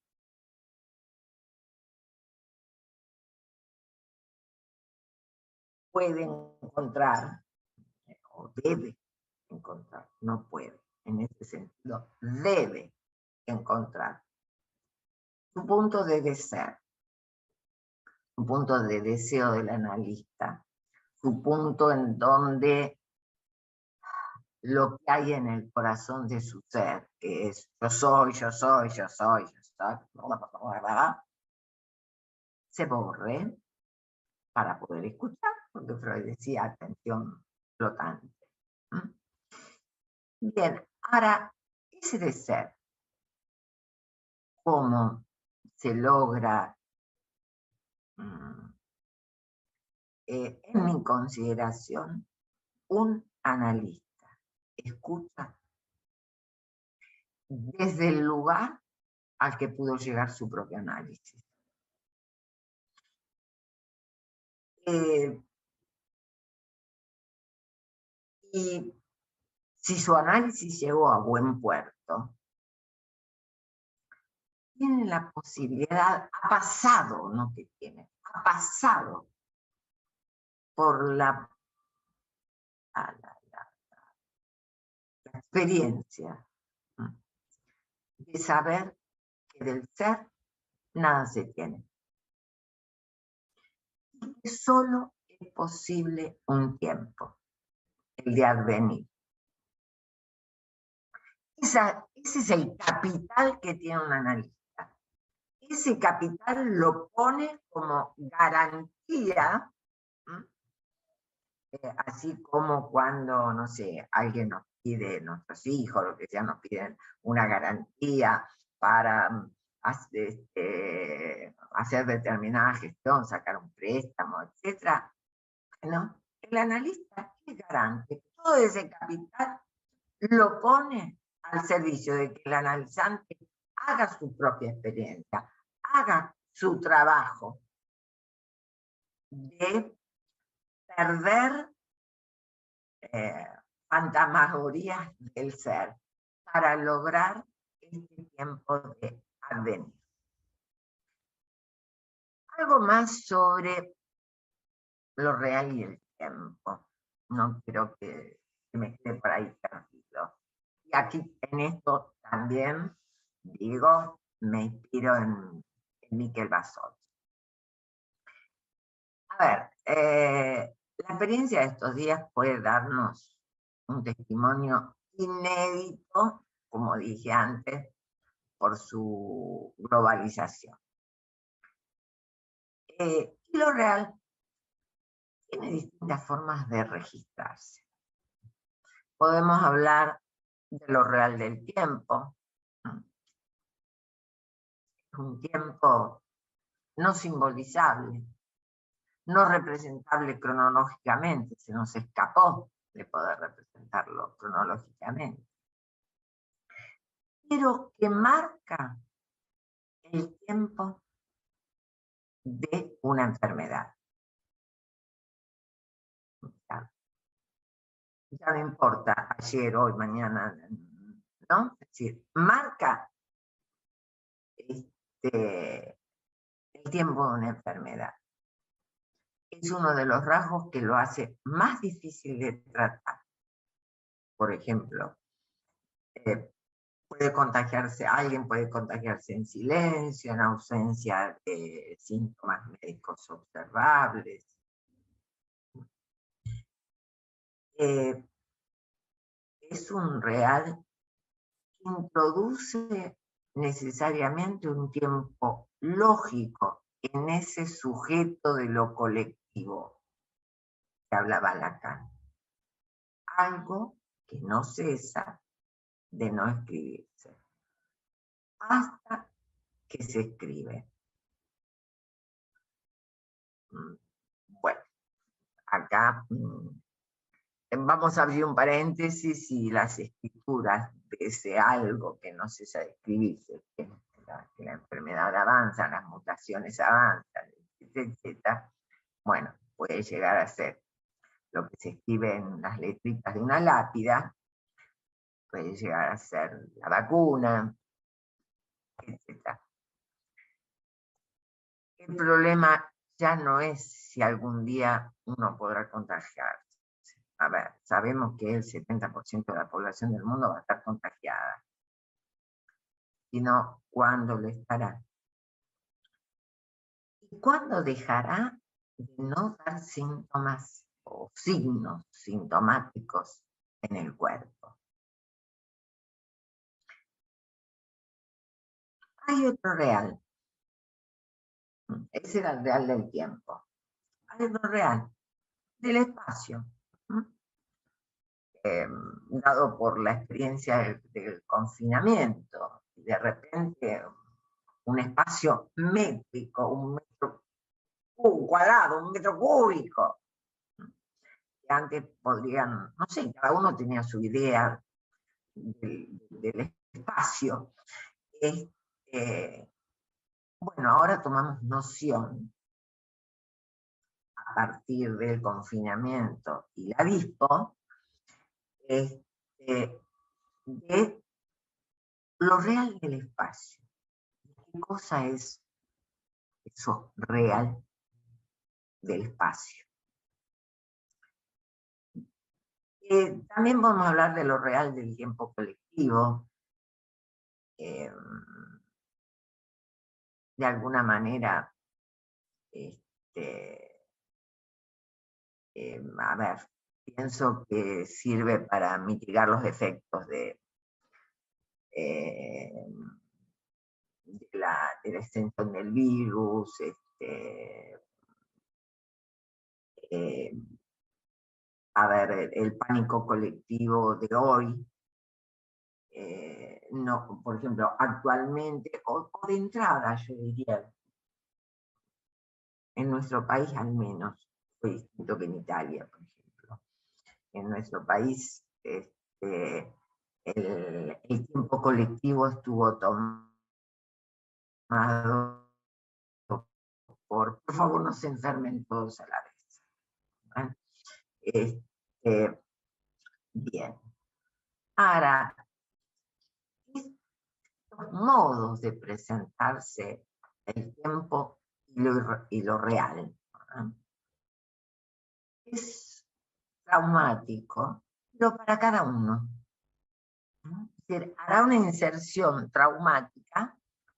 puede encontrar, o debe encontrar, no puede, en ese sentido, debe encontrar su punto debe ser, un punto de deseo del analista, su punto en donde lo que hay en el corazón de su ser, que es yo soy, yo soy, yo soy, yo soy, se borre para poder escuchar, porque Freud decía atención flotante. Bien, ahora, ese de ser, ¿cómo se logra? En mi consideración, un analista escucha desde el lugar al que pudo llegar su propio análisis. Y si su análisis llegó a buen puerto, tiene la posibilidad, ha pasado, no que tiene, ha pasado por la experiencia de saber que del ser nada se tiene. Y que solo es posible un tiempo, el de advenir. Ese es el capital que tiene un analista. Ese capital lo pone como garantía, así como cuando, no sé, alguien nos pide, nuestros hijos, lo que sea, nos piden una garantía para hacer determinada gestión, sacar un préstamo, etc. ¿No? El analista es garante. Todo ese capital lo pone al servicio de que el analizante haga su propia experiencia, haga su trabajo de perder fantasmagorías del ser para lograr este tiempo de advenir. Algo más sobre lo real y el tiempo. No quiero que me quede por ahí perdido. Y aquí en esto también digo, me inspiro en Miquel Basot. A ver, la experiencia de estos días puede darnos un testimonio inédito, como dije antes, por su globalización. Y lo real tiene distintas formas de registrarse. Podemos hablar de lo real del tiempo. Es un tiempo no simbolizable, no representable cronológicamente, se nos escapó de poder representarlo cronológicamente, pero que marca el tiempo de una enfermedad. Ya no importa ayer, hoy, mañana, ¿no? Es decir, marca el tiempo de una enfermedad. Es uno de los rasgos que lo hace más difícil de tratar. Por ejemplo, alguien puede contagiarse en silencio, en ausencia de síntomas médicos observables. Es un real que introduce necesariamente un tiempo lógico en ese sujeto de lo colectivo que hablaba Lacan. Algo que no cesa de no escribirse hasta que se escribe. Bueno, acá vamos a abrir un paréntesis y las escrituras de ese algo que no cesa de escribirse, que la enfermedad avanza, las mutaciones avanzan, etcétera. Bueno, puede llegar a ser lo que se escribe en las letritas de una lápida, puede llegar a ser la vacuna, etcétera. El problema ya no es si algún día uno podrá contagiarse. A ver, sabemos que el 70% de la población del mundo va a estar contagiada, sino cuándo lo estará. ¿Y cuándo dejará de no dar síntomas o signos sintomáticos en el cuerpo? Hay otro real. Ese era el real del tiempo. Hay otro real del espacio. Dado por la experiencia del confinamiento, de repente un espacio métrico, un metro cuadrado, un metro cúbico, que antes podrían, no sé, cada uno tenía su idea del espacio. Bueno, ahora tomamos noción a partir del confinamiento y la dispo, de lo real del espacio. ¿Qué cosa es eso real del espacio? También vamos a hablar de lo real del tiempo colectivo. De alguna manera, a ver, pienso que sirve para mitigar los efectos de la extensión del virus, a ver, el pánico colectivo de hoy, no, por ejemplo, actualmente, o de entrada, yo diría, en nuestro país al menos, fue distinto que en Italia, por ejemplo. En nuestro país, el tiempo colectivo estuvo tomado por favor, no se enfermen todos a la vez. Bien. Ahora, estos modos de presentarse el tiempo y lo real es traumático, pero para cada uno. Es decir, hará una inserción traumática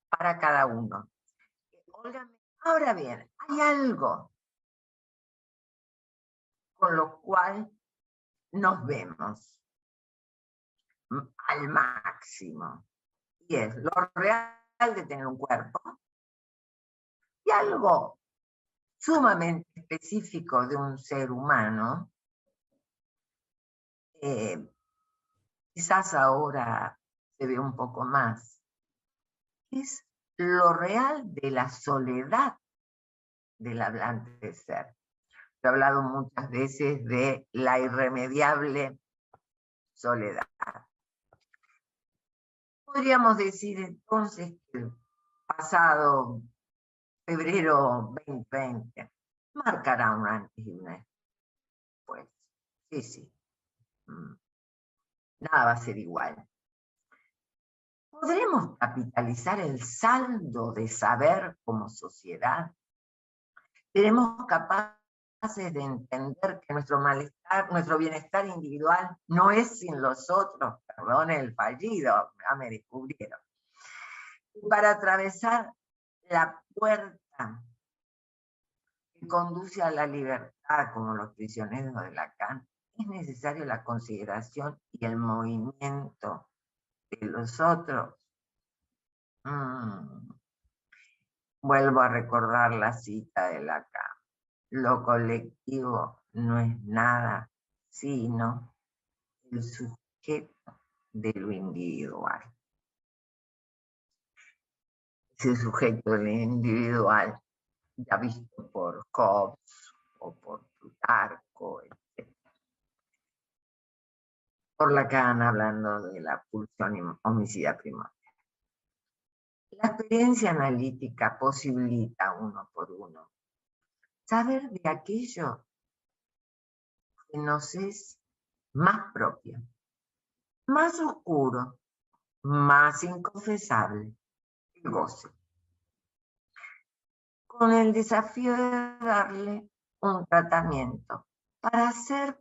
para cada uno. Ahora bien, hay algo con lo cual nos vemos. al máximo. Y es lo real de tener un cuerpo y algo sumamente específico de un ser humano. Quizás ahora se ve un poco más. Es lo real de la soledad del hablante ser. He hablado muchas veces de la irremediable soledad. Podríamos decir entonces que el pasado febrero 2020 marcará un antes y un después. Sí, sí. Nada va a ser igual. ¿Podremos capitalizar el saldo de saber como sociedad? ¿Seremos capaces de entender que nuestro malestar, nuestro bienestar individual no es sin los otros? Perdón el fallido, ya me descubrieron. Y para atravesar la puerta que conduce a la libertad, como los prisioneros de Lacan, es necesario la consideración y el movimiento de los otros. Vuelvo a recordar la cita de Lacan. Lo colectivo no es nada, sino el sujeto de lo individual. Ese sujeto de lo individual, ya visto por Hobbes o por Plutarco, etc. Por Lacan, hablando de la pulsión homicida primordial. La experiencia analítica posibilita uno por uno saber de aquello que nos es más propio, más oscuro, más inconfesable, el goce, con el desafío de darle un tratamiento para hacer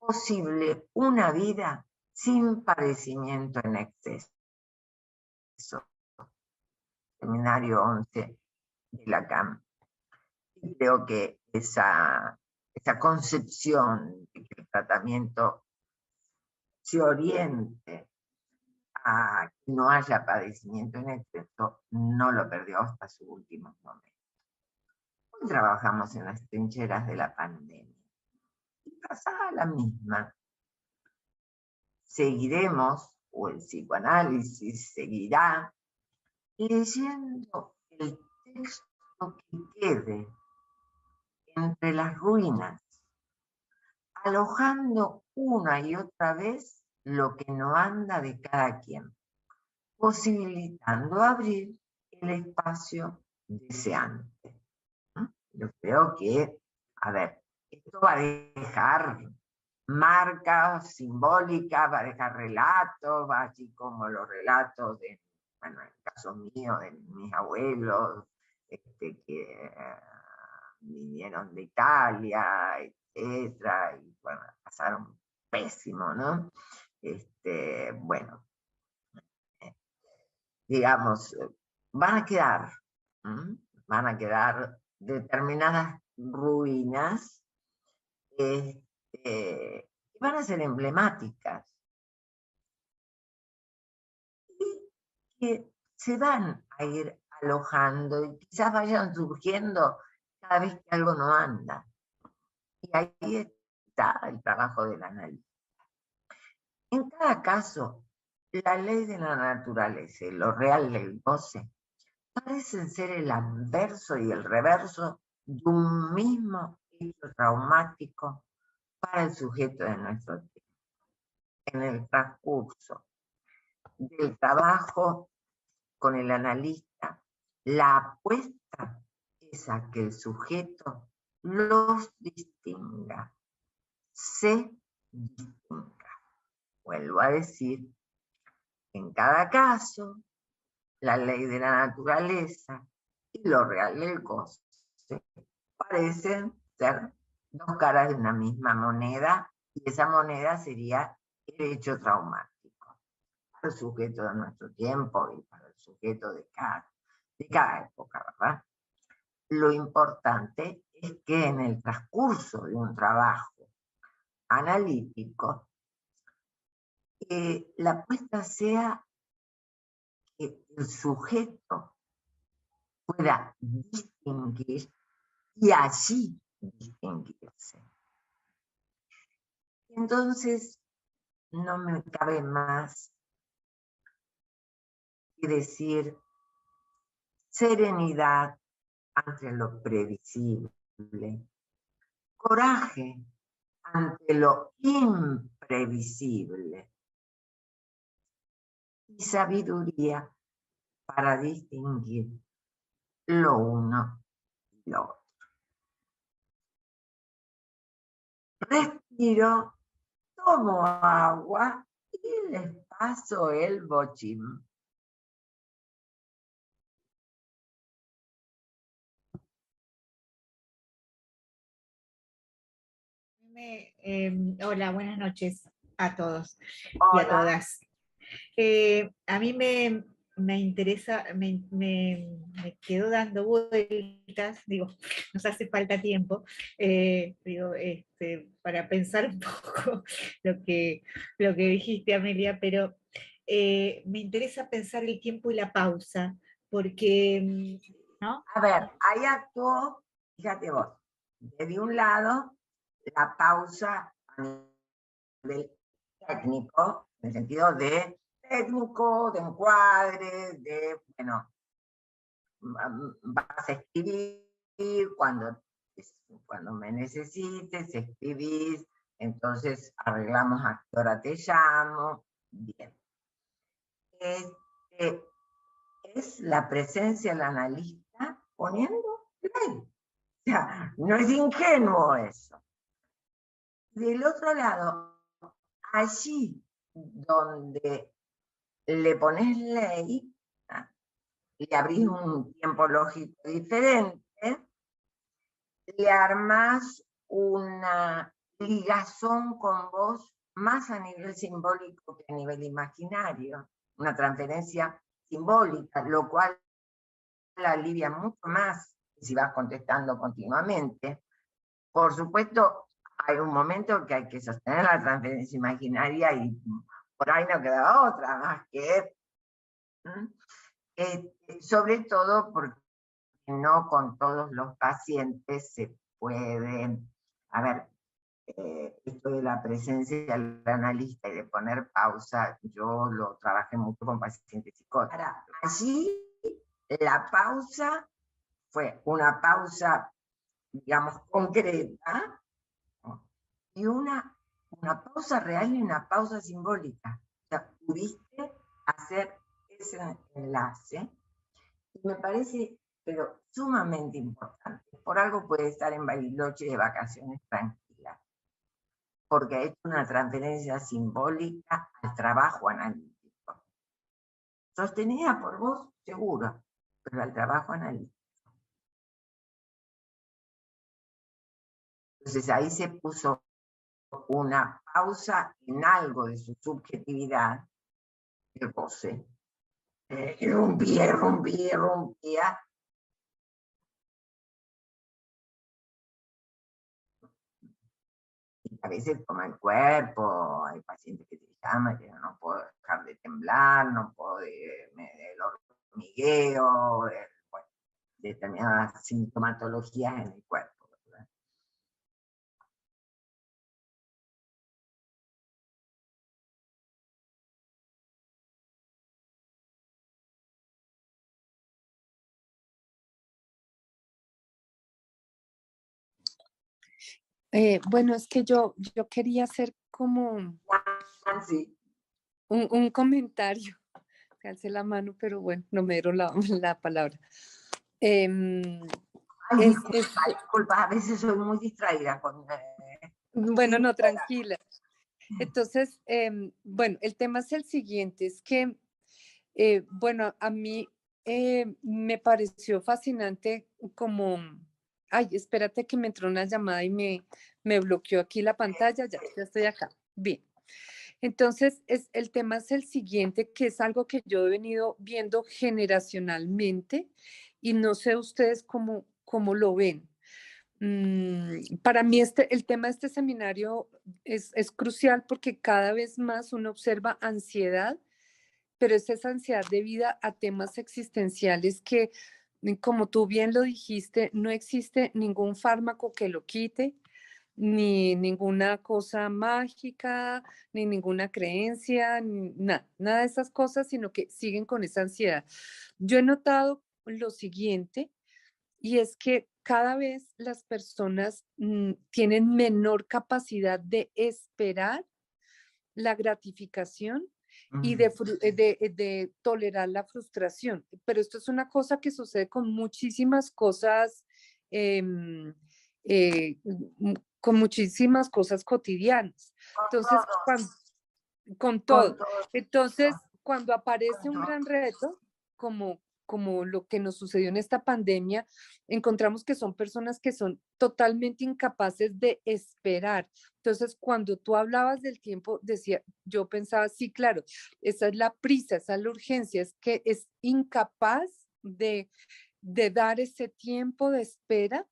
posible una vida sin padecimiento en exceso. Seminario 11 de Lacan. Y creo que esa concepción de que el tratamiento se oriente a que no haya padecimiento en exceso, no lo perdió hasta sus últimos momentos. Hoy trabajamos en las trincheras de la pandemia. Y pasada la misma, seguiremos, o el psicoanálisis seguirá, leyendo el texto que quede entre las ruinas, alojando una y otra vez lo que no anda de cada quien, posibilitando abrir el espacio deseante. Yo creo que, a ver, esto va a dejar marcas simbólicas, va a dejar relatos, así como los relatos de, bueno, en el caso mío, de mis abuelos, que vinieron de Italia, etcétera, y bueno, pasaron pésimo, ¿no? Bueno, digamos, van a quedar determinadas ruinas que van a ser emblemáticas y que se van a ir alojando y quizás vayan surgiendo cada vez que algo no anda. Y ahí está el trabajo del análisis. En cada caso, la ley de la naturaleza y lo real del goce parecen ser el anverso y el reverso de un mismo hecho traumático para el sujeto de nuestro tiempo. En el transcurso del trabajo con el analista, la apuesta es a que el sujeto los distinga, se distinga. Vuelvo a decir, en cada caso, la ley de la naturaleza y lo real del goce parecen ser dos caras de una misma moneda, y esa moneda sería el hecho traumático para el sujeto de nuestro tiempo y para el sujeto de cada época, ¿verdad? Lo importante es que en el transcurso de un trabajo analítico la apuesta sea que el sujeto pueda distinguir y allí distinguirse. Entonces, no me cabe más que decir serenidad ante lo previsible, coraje ante lo imprevisible y sabiduría para distinguir lo uno y lo otro. Respiro, tomo agua y les paso el bochín. Hola, buenas noches a todos y a Hola. todas. A mí me interesa, me quedo dando vueltas, digo, nos hace falta tiempo, digo, para pensar un poco lo que dijiste, Amelia, pero me interesa pensar el tiempo y la pausa, porque, ¿no? A ver, ahí actuó, fíjate vos, de un lado, la pausa a nivel técnico, en el sentido de técnico, de encuadre, de, bueno, vas a escribir cuando me necesites, escribís, entonces arreglamos a qué hora te llamo, bien. Este, es la presencia del analista poniendo play. O sea, no es ingenuo eso. Del otro lado, allí donde le pones ley, le abrís un tiempo lógico diferente, le armás una ligazón con vos más a nivel simbólico que a nivel imaginario, una transferencia simbólica, lo cual alivia mucho más si vas contestando continuamente. Por supuesto, hay un momento que hay que sostener la transferencia imaginaria y por ahí no quedaba otra más que sobre todo porque no con todos los pacientes se puede, a ver, esto de la presencia del analista y de poner pausa, yo lo trabajé mucho con pacientes psicólogos. Ahora, allí la pausa fue una pausa, digamos, concreta, ¿no? Y una pausa real y una pausa simbólica. O sea, pudiste hacer ese enlace y me parece, pero sumamente importante. Por algo puede estar en Bariloche de vacaciones tranquila, porque ha hecho una transferencia simbólica al trabajo analítico. Sostenida por vos, seguro, pero al trabajo analítico. Entonces ahí se puso una pausa en algo de su subjetividad, el goce. Rompía. Y a veces toma el cuerpo, hay pacientes que te llaman que no puedo dejar de temblar, no puedo el hormigueo, bueno, determinadas sintomatologías en el cuerpo. Bueno, es que yo quería hacer como Sí. un comentario. Alcé la mano, pero bueno, no me dieron la palabra. Ay, disculpa, a veces soy muy distraída con... bueno, sí, no, tranquila. Entonces, bueno, el tema es el siguiente, es que, bueno, a mí me pareció fascinante como, ay, espérate que me entró una llamada y me bloqueó aquí la pantalla, ya estoy acá. Bien. Entonces, el tema es el siguiente, que es algo que yo he venido viendo generacionalmente y no sé ustedes cómo lo ven. Para mí el tema de este seminario es crucial porque cada vez más uno observa ansiedad, pero es esa ansiedad debida a temas existenciales que, como tú bien lo dijiste, no existe ningún fármaco que lo quite, ni ninguna cosa mágica, ni ninguna creencia, nada de esas cosas, sino que siguen con esa ansiedad. Yo he notado lo siguiente, y es que cada vez las personas tienen menor capacidad de esperar la gratificación y Mm. de tolerar la frustración. Pero esto es una cosa que sucede con muchísimas cosas, em, con muchísimas cosas cotidianas. Con Entonces, todos, con con todo. todos, Entonces, cuando aparece con un todos. gran reto, como lo que nos sucedió en esta pandemia, encontramos que son personas que son totalmente incapaces de esperar. Entonces, cuando tú hablabas del tiempo, decía, yo pensaba, sí, claro, esa es la prisa, esa es la urgencia, es que es incapaz de dar ese tiempo de espera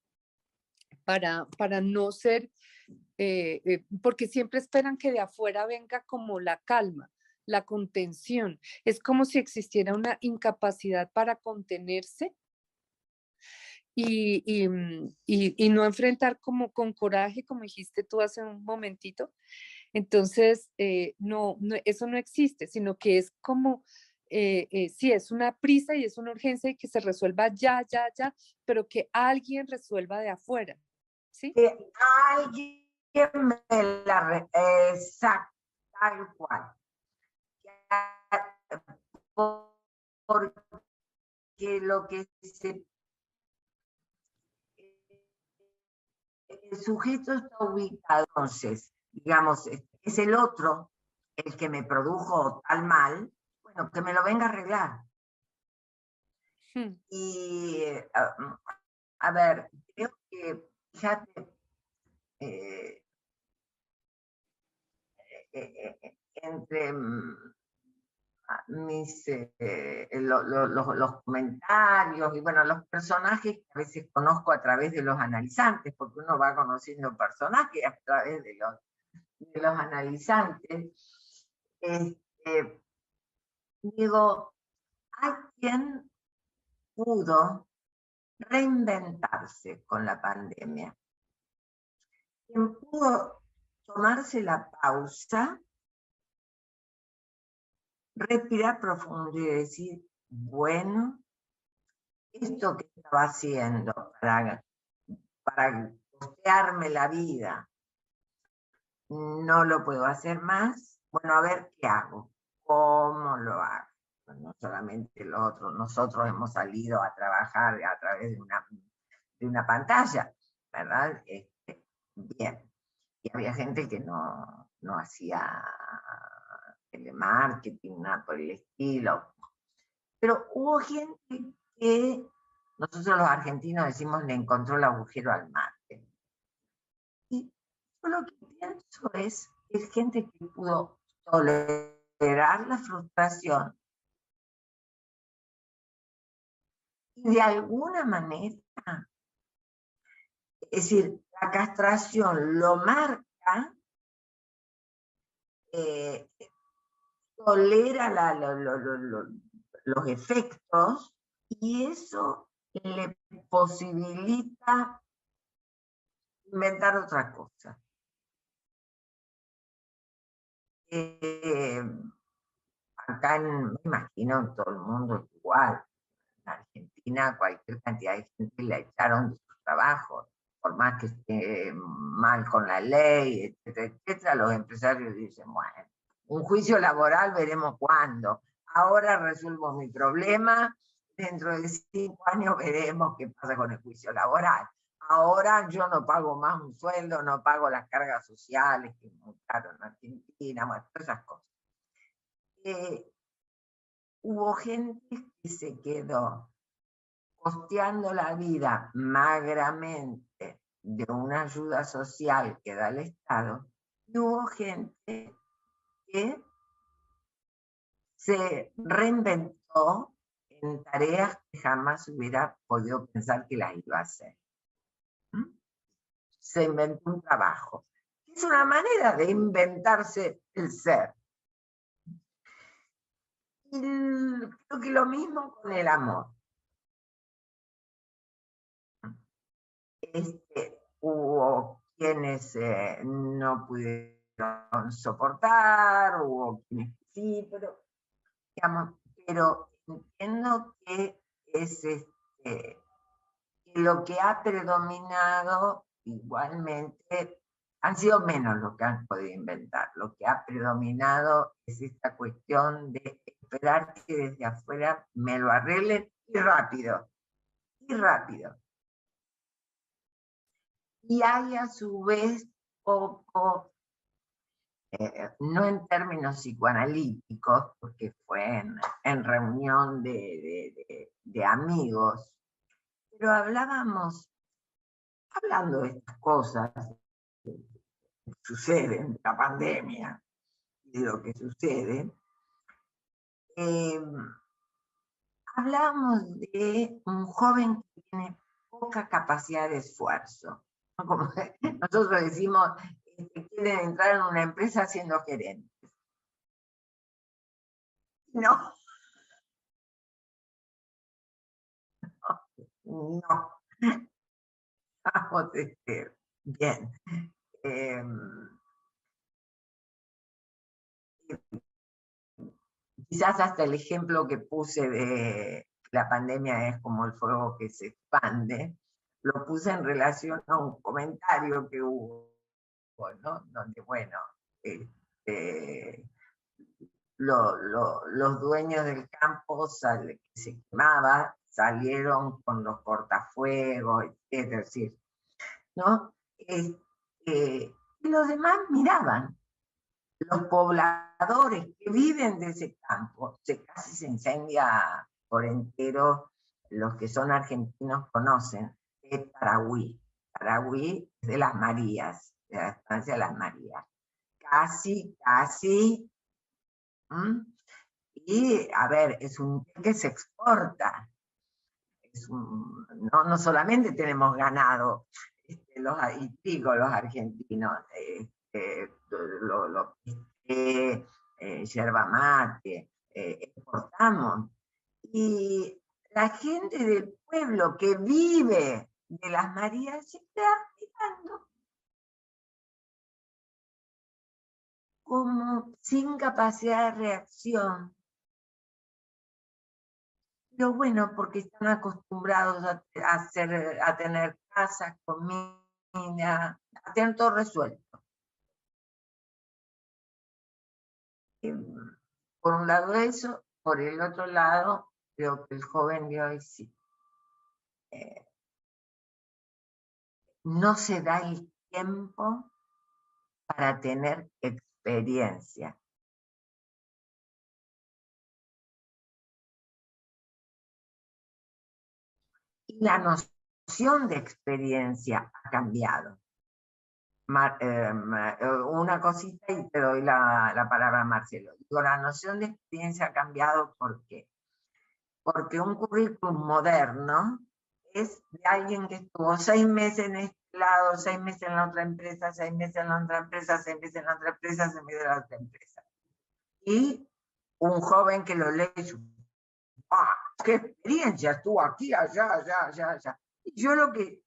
para no ser porque siempre esperan que de afuera venga como la calma, la contención. Es como si existiera una incapacidad para contenerse y no enfrentar como con coraje, como dijiste tú hace un momentito. Entonces, eso no existe, sino que es como, sí, es una prisa y es una urgencia y que se resuelva ya, ya, ya, pero que alguien resuelva de afuera, ¿sí? Que alguien me la... Exacto, tal cual. Porque lo que el sujeto está ubicado, entonces, digamos, es el otro el que me produjo tal mal, bueno, que me lo venga a arreglar. Hmm. Y, a ver, creo que, fíjate, eh, entre los comentarios y bueno, los personajes que a veces conozco a través de los analizantes, porque uno va conociendo personajes a través de los analizantes, este, digo, hay quien pudo reinventarse con la pandemia, quien pudo tomarse la pausa, respirar profundo y decir, bueno, esto que estaba haciendo para costearme la vida, no lo puedo hacer más, bueno, a ver qué hago, cómo lo hago. No solamente nosotros hemos salido a trabajar a través de una pantalla, ¿verdad? Bien. Y había gente que no hacía telemarketing, nada por el estilo. Pero hubo gente que nosotros los argentinos decimos le encontró el agujero al mate. Y yo lo que pienso es gente que pudo tolerar la frustración y de alguna manera, es decir, la castración lo marca, tolera los efectos y eso le posibilita inventar otra cosa. Acá me imagino en todo el mundo igual. En Argentina cualquier cantidad de gente la echaron de sus trabajos, por más que esté mal con la ley, etcétera, etcétera, los empresarios dicen, bueno, un juicio laboral veremos cuándo. Ahora resuelvo mi problema, dentro de 5 años veremos qué pasa con el juicio laboral. Ahora yo no pago más un sueldo, no pago las cargas sociales que es muy caro en Argentina, bueno, todas esas cosas. Hubo gente que se quedó costeando la vida magramente de una ayuda social que da el Estado, y hubo gente que se reinventó en tareas que jamás hubiera podido pensar que las iba a hacer. se inventó un trabajo. Es una manera de inventarse el ser. Y creo que lo mismo con el amor. Hubo quienes no pudieron soportar, hubo quienes sí, pero, digamos, pero entiendo que es que lo que ha predominado igualmente han sido menos los que han podido inventar. Lo que ha predominado es esta cuestión de esperar que desde afuera me lo arreglen y rápido, y rápido. Y hay a su vez poco, no en términos psicoanalíticos, porque fue en reunión de amigos, pero hablando de estas cosas que suceden, la pandemia y de lo que sucede, hablábamos de un joven que tiene poca capacidad de esfuerzo. Como nosotros decimos, quieren entrar en una empresa siendo gerentes. No, no. Vamos, bien. Quizás hasta el ejemplo que puse de la pandemia es como el fuego que se expande, lo puse en relación a un comentario que hubo, ¿no? Donde, bueno, los dueños del campo que se quemaba salieron con los cortafuegos, es decir, ¿no? Y los demás miraban. Los pobladores que viven de ese campo, casi se incendia por entero, los que son argentinos conocen, es Paraguay. Paraguay es de las Marías, de la estancia de las Marías. Casi. Y, a ver, es un que se exporta. No solamente tenemos ganado, los argentinos, yerba mate, exportamos. Y la gente del pueblo que vive de las Marías se está mirando como sin capacidad de reacción. Pero bueno, porque están acostumbrados a tener casa, comida, a tener todo resuelto. Por un lado eso, por el otro lado, creo que el joven de hoy sí. No se da el tiempo para tener experiencia. Y la noción de experiencia ha cambiado. Una cosita y te doy la palabra a Marcelo. Digo, la noción de experiencia ha cambiado, ¿por qué? Porque un currículum moderno es de alguien que estuvo 6 meses en este lado, 6 meses en la otra empresa, 6 meses en la otra empresa, 6 meses en la otra empresa, 6 meses en la otra empresa. Y un joven que lo lee, ¡ah, qué experiencia! Estuvo aquí, allá. Y yo lo que,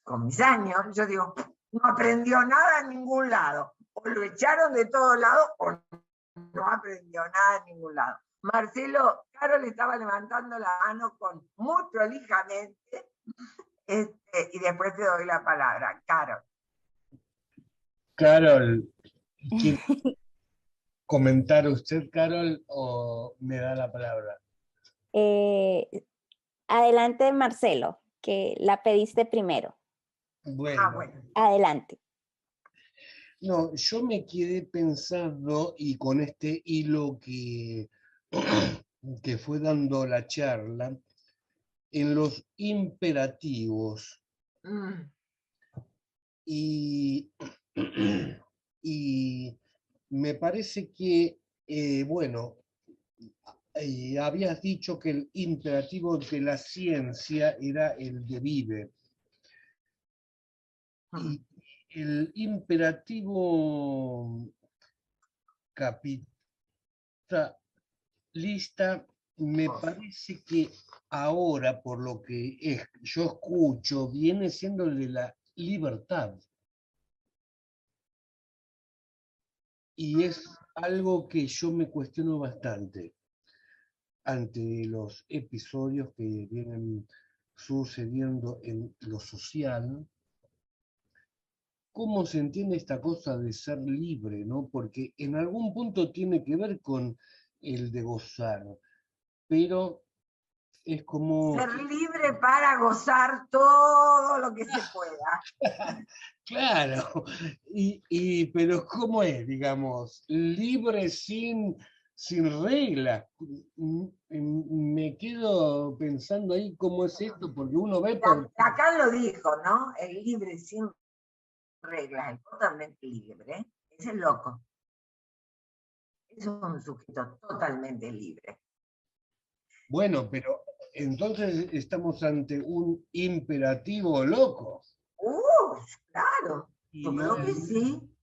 con mis años, yo digo, no aprendió nada en ningún lado. O lo echaron de todos lados o no aprendió nada en ningún lado. Marcelo, Carol estaba levantando la mano muy prolijamente, y después te doy la palabra. Carol, ¿quiere comentar usted, Carol, o me da la palabra? Adelante, Marcelo, que la pediste primero. Bueno. Adelante. No, yo me quedé pensando, y con este hilo que fue dando la charla, en los imperativos. Y me parece que, bueno, habías dicho que el imperativo de la ciencia era el de vive. Y el imperativo capitalista me parece que ahora, por lo que yo escucho, viene siendo el de la libertad. Y es algo que yo me cuestiono bastante ante los episodios que vienen sucediendo en lo social. ¿Cómo se entiende esta cosa de ser libre, ¿no? Porque en algún punto tiene que ver con el de gozar, pero es como... Ser libre para gozar todo lo que se pueda. Claro, pero ¿cómo es, digamos? Libre sin reglas. Me quedo pensando ahí cómo es esto, porque uno ve por... Acá lo dijo, ¿no? El libre sin reglas, el totalmente libre, es el loco. Es un sujeto totalmente libre. Bueno, pero entonces estamos ante un imperativo loco. Claro, Y yo no creo que es, sí.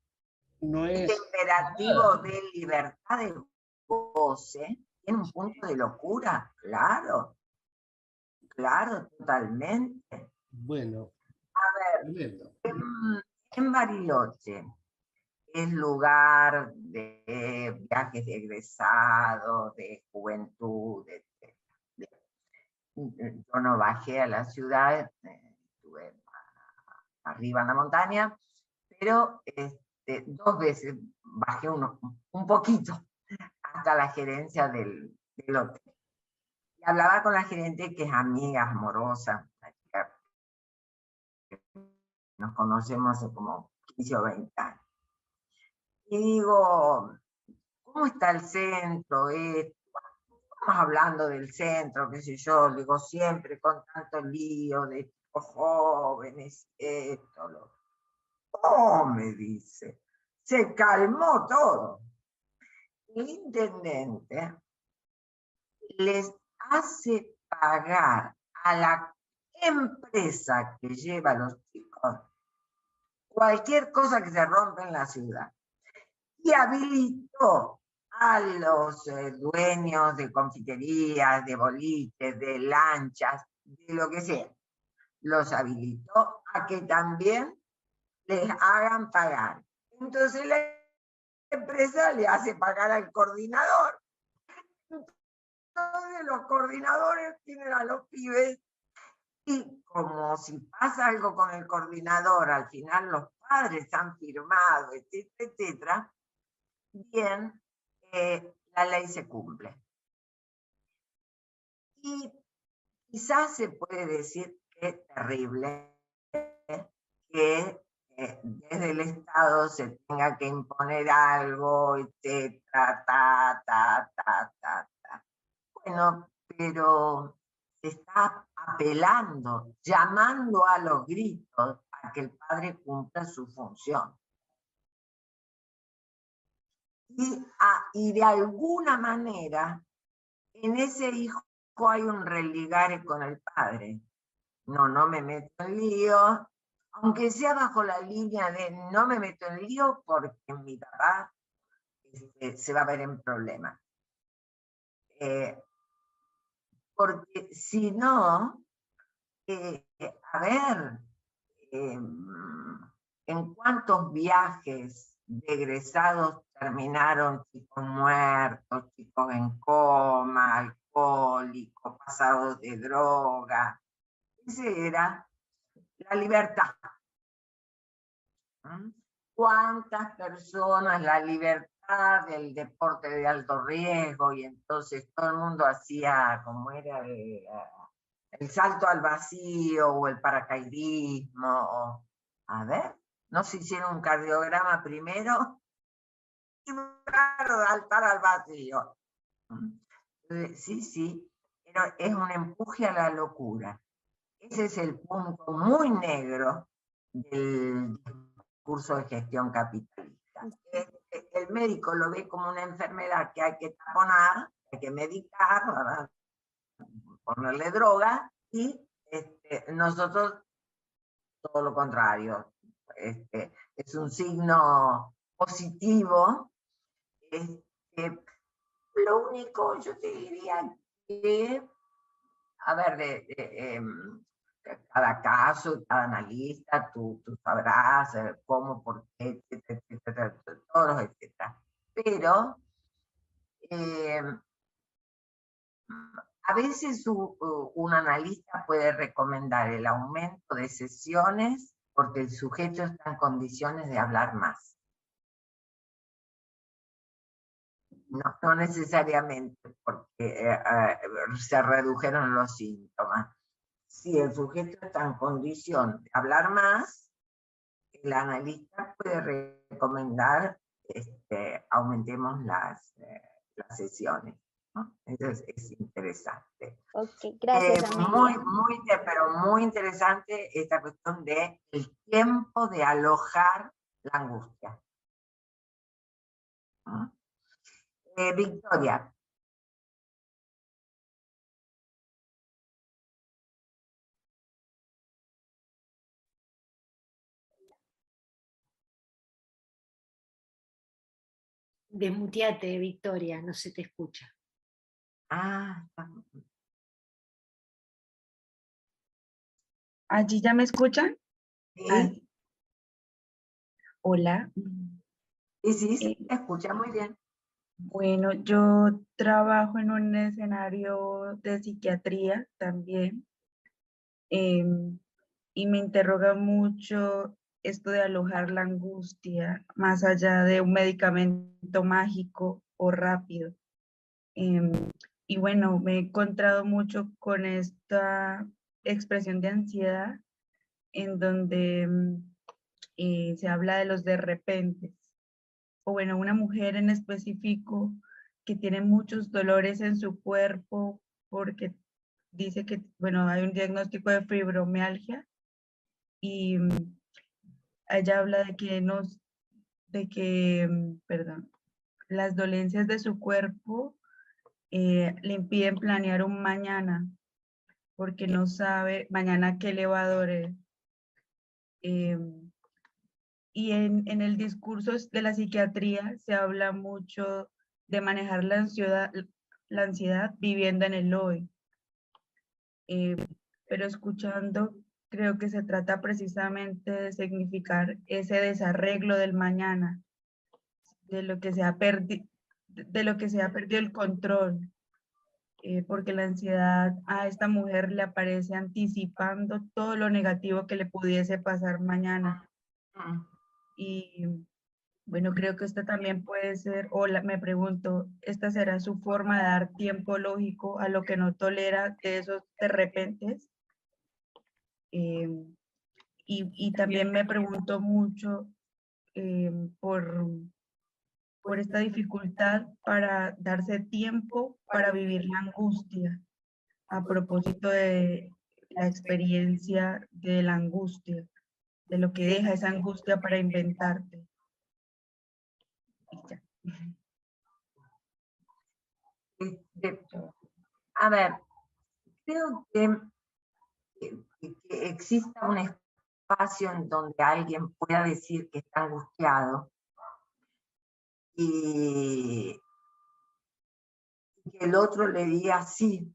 no El es imperativo de libertad de goce tiene un punto de locura, claro. Claro, totalmente. bueno. A ver, Tremendo. en Bariloche es lugar de viajes de egresado, de juventud, etc. Yo no bajé a la ciudad, estuve arriba en la montaña, pero 2 veces bajé un poquito hasta la gerencia del hotel. Y hablaba con la gerente, que es amiga, amorosa, nos conocemos hace como 15 o 20 años. Y digo, ¿cómo está el centro? Estamos hablando del centro, qué sé yo, digo, siempre con tanto lío de chicos jóvenes, esto, lo... Oh, me dice, se calmó todo. El intendente les hace pagar a la empresa que lleva a los chicos cualquier cosa que se rompe en la ciudad. Y habilitó a los dueños de confiterías, de boliches, de lanchas, de lo que sea. Los habilitó a que también les hagan pagar. Entonces la empresa le hace pagar al coordinador. Entonces los coordinadores tienen a los pibes y como si pasa algo con el coordinador, al final los padres han firmado, etcétera, etcétera, bien, la ley se cumple. Y quizás se puede decir que es terrible que desde el Estado se tenga que imponer algo, etcétera, ta. Bueno, pero se está apelando, llamando a los gritos a que el padre cumpla su función. Y de alguna manera, en ese hijo hay un religare con el padre. No me meto en lío, aunque sea bajo la línea de no me meto en lío porque mi papá se va a ver en problemas. Porque si no, a ver, en cuántos viajes de egresados terminaron chicos muertos, chicos en coma, alcohólicos, pasados de droga. Esa era la libertad. ¿Cuántas personas la libertad del deporte de alto riesgo? Y entonces todo el mundo hacía, como era el salto al vacío o el paracaidismo. A ver, ¿no se hicieron un cardiograma primero? Y saltar al vacío. Sí, pero es un empuje a la locura. Ese es el punto muy negro del curso de gestión capitalista. El médico lo ve como una enfermedad que hay que taponar, hay que medicar, ¿verdad? Ponerle droga, y nosotros todo lo contrario. es un signo positivo. Lo único, yo te diría que, a ver, cada caso, cada analista, tú sabrás cómo, por qué, etcétera, etcétera, todos, etcétera. Pero a veces un analista puede recomendar el aumento de sesiones porque el sujeto está en condiciones de hablar más. No necesariamente porque se redujeron los síntomas. Si el sujeto está en condición de hablar más, el analista puede recomendar aumentemos las sesiones, ¿no? Eso es interesante. Ok, gracias, Amelia. Pero muy interesante esta cuestión de el tiempo de alojar la angustia. ¿No? Victoria. Desmuteate, Victoria, no se te escucha. ¿Allí ya me escuchan? Sí, Hola. sí, te escucha muy bien. Bueno, yo trabajo en un escenario de psiquiatría también, y me interroga mucho esto de alojar la angustia más allá de un medicamento mágico o rápido. Y bueno, me he encontrado mucho con esta expresión de ansiedad en donde se habla de los de repente. O bueno, una mujer en específico que tiene muchos dolores en su cuerpo porque dice que, bueno, hay un diagnóstico de fibromialgia y ella habla de perdón, las dolencias de su cuerpo le impiden planear un mañana porque no sabe mañana qué le va a doler. Y en el discurso de la psiquiatría se habla mucho de manejar la ansiedad viviendo en el hoy. Pero escuchando, creo que se trata precisamente de significar ese desarreglo del mañana, de lo que se ha perdido el control, porque la ansiedad a esta mujer le aparece anticipando todo lo negativo que le pudiese pasar mañana. Y bueno, creo que esta también puede ser, me pregunto, ¿esta será su forma de dar tiempo lógico a lo que no tolera de esos de repentes? Y también me pregunto mucho por esta dificultad para darse tiempo para vivir la angustia, a propósito de la experiencia de la angustia, de lo que deja esa angustia para inventarte. Y ya. A ver, creo que exista un espacio en donde alguien pueda decir que está angustiado y que el otro le diga sí.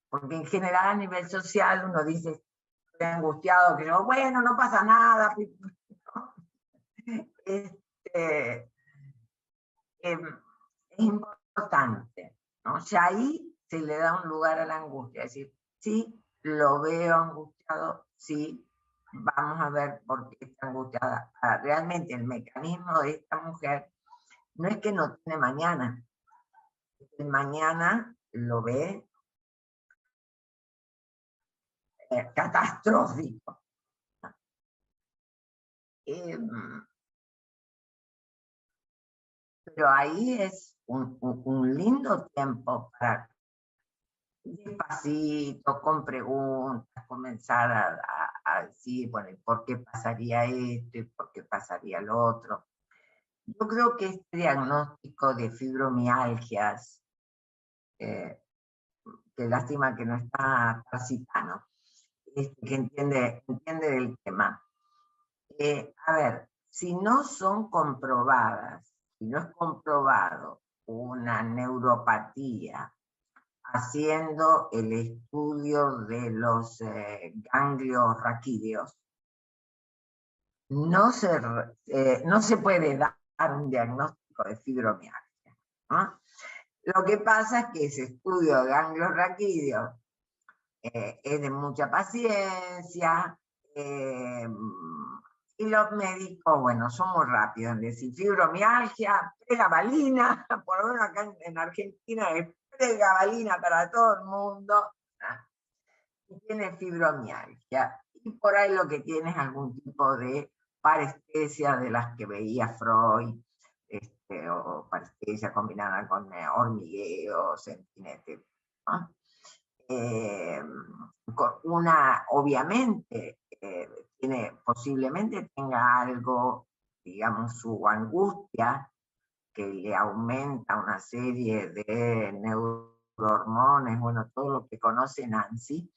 Porque en general a nivel social uno dice, estoy angustiado, que yo, bueno, no pasa nada. Es importante, ¿no? Ya ahí se le da un lugar a la angustia, es decir, sí, lo veo angustiado, sí, vamos a ver por qué está angustiada. Realmente el mecanismo de esta mujer no es que no tiene mañana, el mañana lo ve catastrófico. Pero ahí es un lindo tiempo para despacito, con preguntas, comenzar a decir, bueno, ¿y por qué pasaría esto? ¿Y por qué pasaría lo otro? Yo creo que este diagnóstico de fibromialgias, qué lástima que no está Tarcitano, que entiende del tema. A ver, si no son comprobadas, si no es comprobado una neuropatía haciendo el estudio de los ganglios raquídeos, no se puede dar un diagnóstico de fibromialgia, ¿no? Lo que pasa es que ese estudio de ganglios raquídeos es de mucha paciencia, y los médicos, bueno, son muy rápidos en decir fibromialgia, pregabalina, por lo menos acá en Argentina es pregabalina para todo el mundo, ¿no? Y tiene fibromialgia. Y por ahí lo que tiene es algún tipo de parestesia de las que veía Freud, o parestesia combinada con hormigueo, sentinete, ¿no? Obviamente, posiblemente tenga algo, digamos, su angustia, que le aumenta una serie de neurohormonas, bueno, todo lo que conoce Nancy,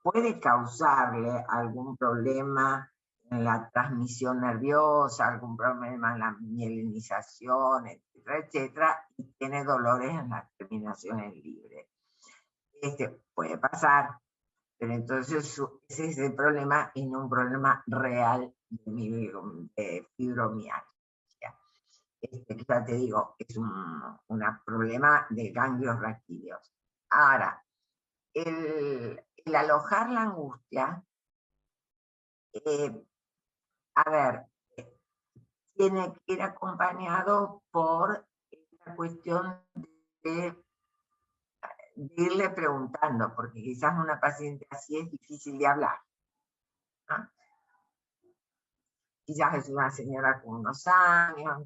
puede causarle algún problema en la transmisión nerviosa, algún problema en la mielinización, etcétera, etcétera, y tiene dolores en las terminaciones libres. Puede pasar, pero entonces ese es el problema y no un problema real de fibromialgia. Ya te digo, es un problema de ganglios raquídeos. Ahora, el alojar la angustia, a ver, tiene que ir acompañado por esta cuestión de irle preguntando, porque quizás una paciente así es difícil de hablar, ¿no? Quizás es una señora con unos años,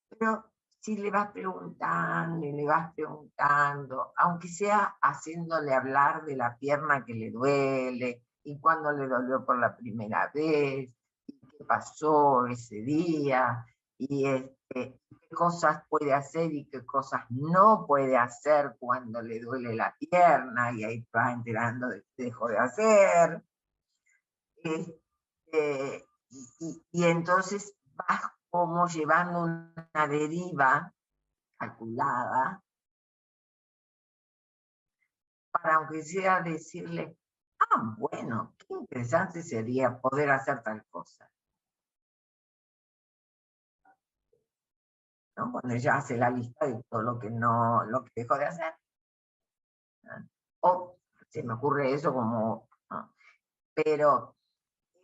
pero si le vas preguntando y le vas preguntando, aunque sea haciéndole hablar de la pierna que le duele, y cuándo le dolió por la primera vez, y qué pasó ese día, y qué cosas puede hacer y qué cosas no puede hacer cuando le duele la pierna, y ahí te vas enterando de qué dejó de hacer. Y entonces vas como llevando una deriva calculada para, aunque sea, decirle, bueno, qué interesante sería poder hacer tal cosa, ¿no? Cuando ella hace la lista de todo lo que dejó de hacer, ¿no? O se me ocurre eso como, ¿no? Pero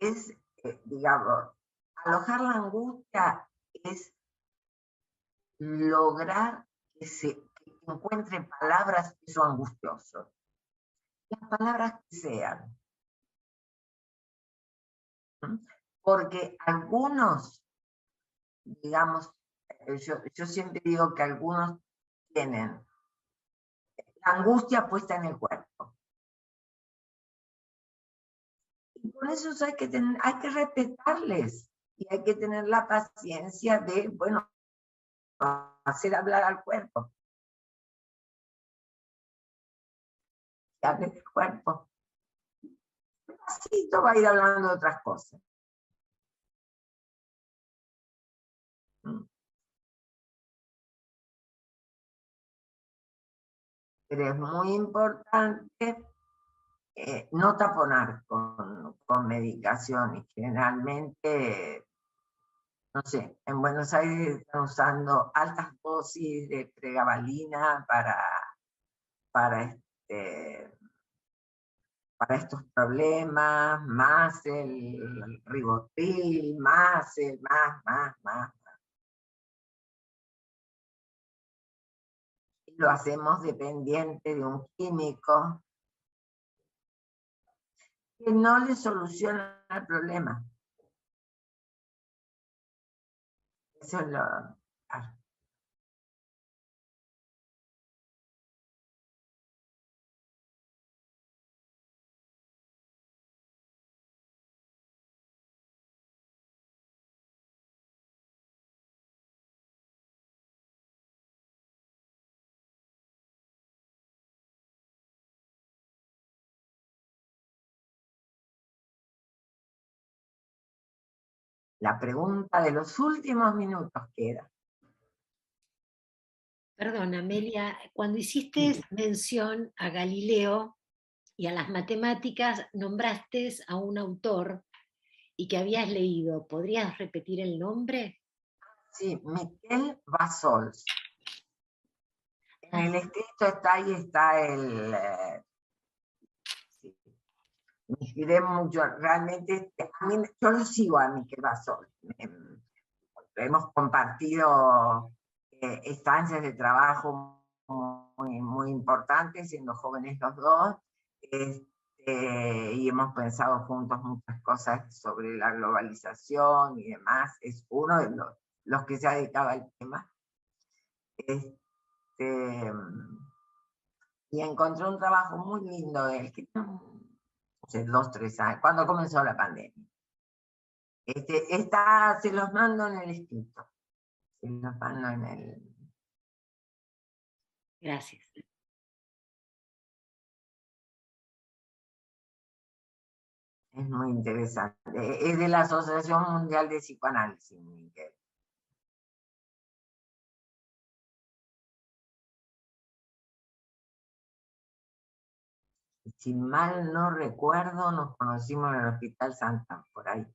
es, digamos, alojar la angustia es lograr que encuentre palabras que son angustiosas. Las palabras que sean. Porque algunos, digamos, yo siempre digo que algunos tienen la angustia puesta en el cuerpo. Y por eso hay que respetarles y hay que tener la paciencia de, bueno, hacer hablar al cuerpo. Que hable del cuerpo. Así va a ir hablando de otras cosas. Pero es muy importante no taponar con medicaciones. Generalmente, no sé, en Buenos Aires están usando altas dosis de pregabalina para estos problemas, más el ribotril, más. Lo hacemos dependiente de un químico que no le soluciona el problema. Eso es lo... la pregunta de los últimos minutos queda. Perdón, Amelia, cuando hiciste mención a Galileo y a las matemáticas, nombraste a un autor y que habías leído. ¿Podrías repetir el nombre? Sí, Miquel Bassols. En el escrito está ahí, está el... sí. Me inspiré mucho, realmente, yo lo sigo a Miquel Bassols. Hemos compartido estancias de trabajo muy importantes, siendo jóvenes los dos, y hemos pensado juntos muchas cosas sobre la globalización y demás. Es uno de los que se ha dedicado al tema. Y encontré un trabajo muy lindo de él, que hace 2 o 3 años, cuando comenzó la pandemia. Se los mando en el escrito. Se los mando en el... Gracias. Es muy interesante. Es de la Asociación Mundial de Psicoanálisis, Miguel. Si mal no recuerdo, nos conocimos en el Hospital Santa, por ahí.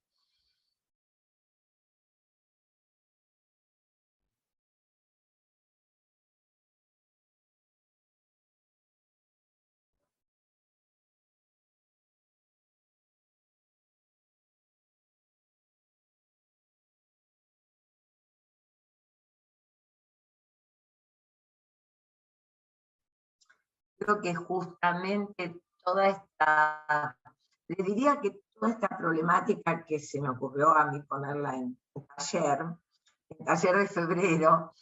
Creo que justamente le diría que toda esta problemática que se me ocurrió a mí ponerla en taller de febrero,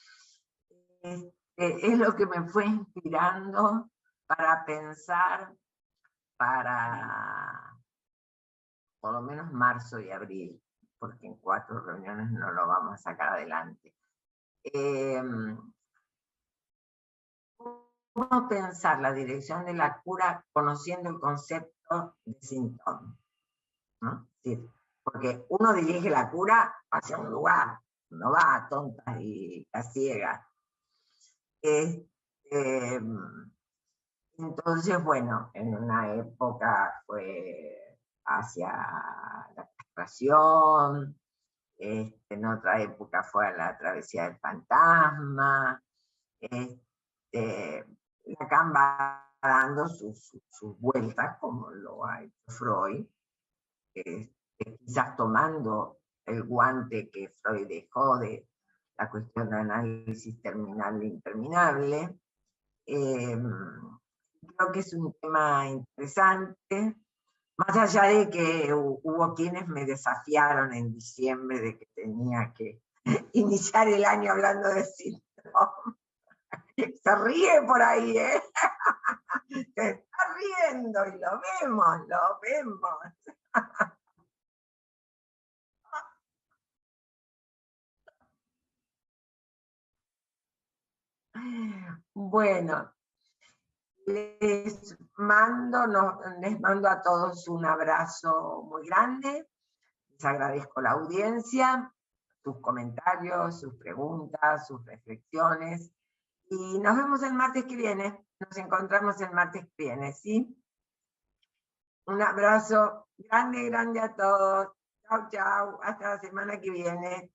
es lo que me fue inspirando para pensar para por lo menos marzo y abril, porque en 4 reuniones no lo vamos a sacar adelante. ¿Cómo pensar la dirección de la cura conociendo el concepto de síntoma? ¿No? Sí, porque uno dirige la cura hacia un lugar, no va a tontas y a ciegas. Entonces, bueno, en una época fue hacia la castración, en otra época fue a la travesía del fantasma, Lacan va dando sus vueltas, como lo ha hecho Freud, quizás tomando el guante que Freud dejó de la cuestión de análisis terminal e interminable. Creo que es un tema interesante, más allá de que hubo quienes me desafiaron en diciembre de que tenía que iniciar el año hablando de síntoma. Se ríe por ahí, ¿eh? Se está riendo y lo vemos, lo vemos. Bueno, les mando a todos un abrazo muy grande. Les agradezco la audiencia, sus comentarios, sus preguntas, sus reflexiones. Y nos vemos el martes que viene. Nos encontramos el martes que viene, ¿sí? Un abrazo grande, grande a todos. Chau, chau. Hasta la semana que viene.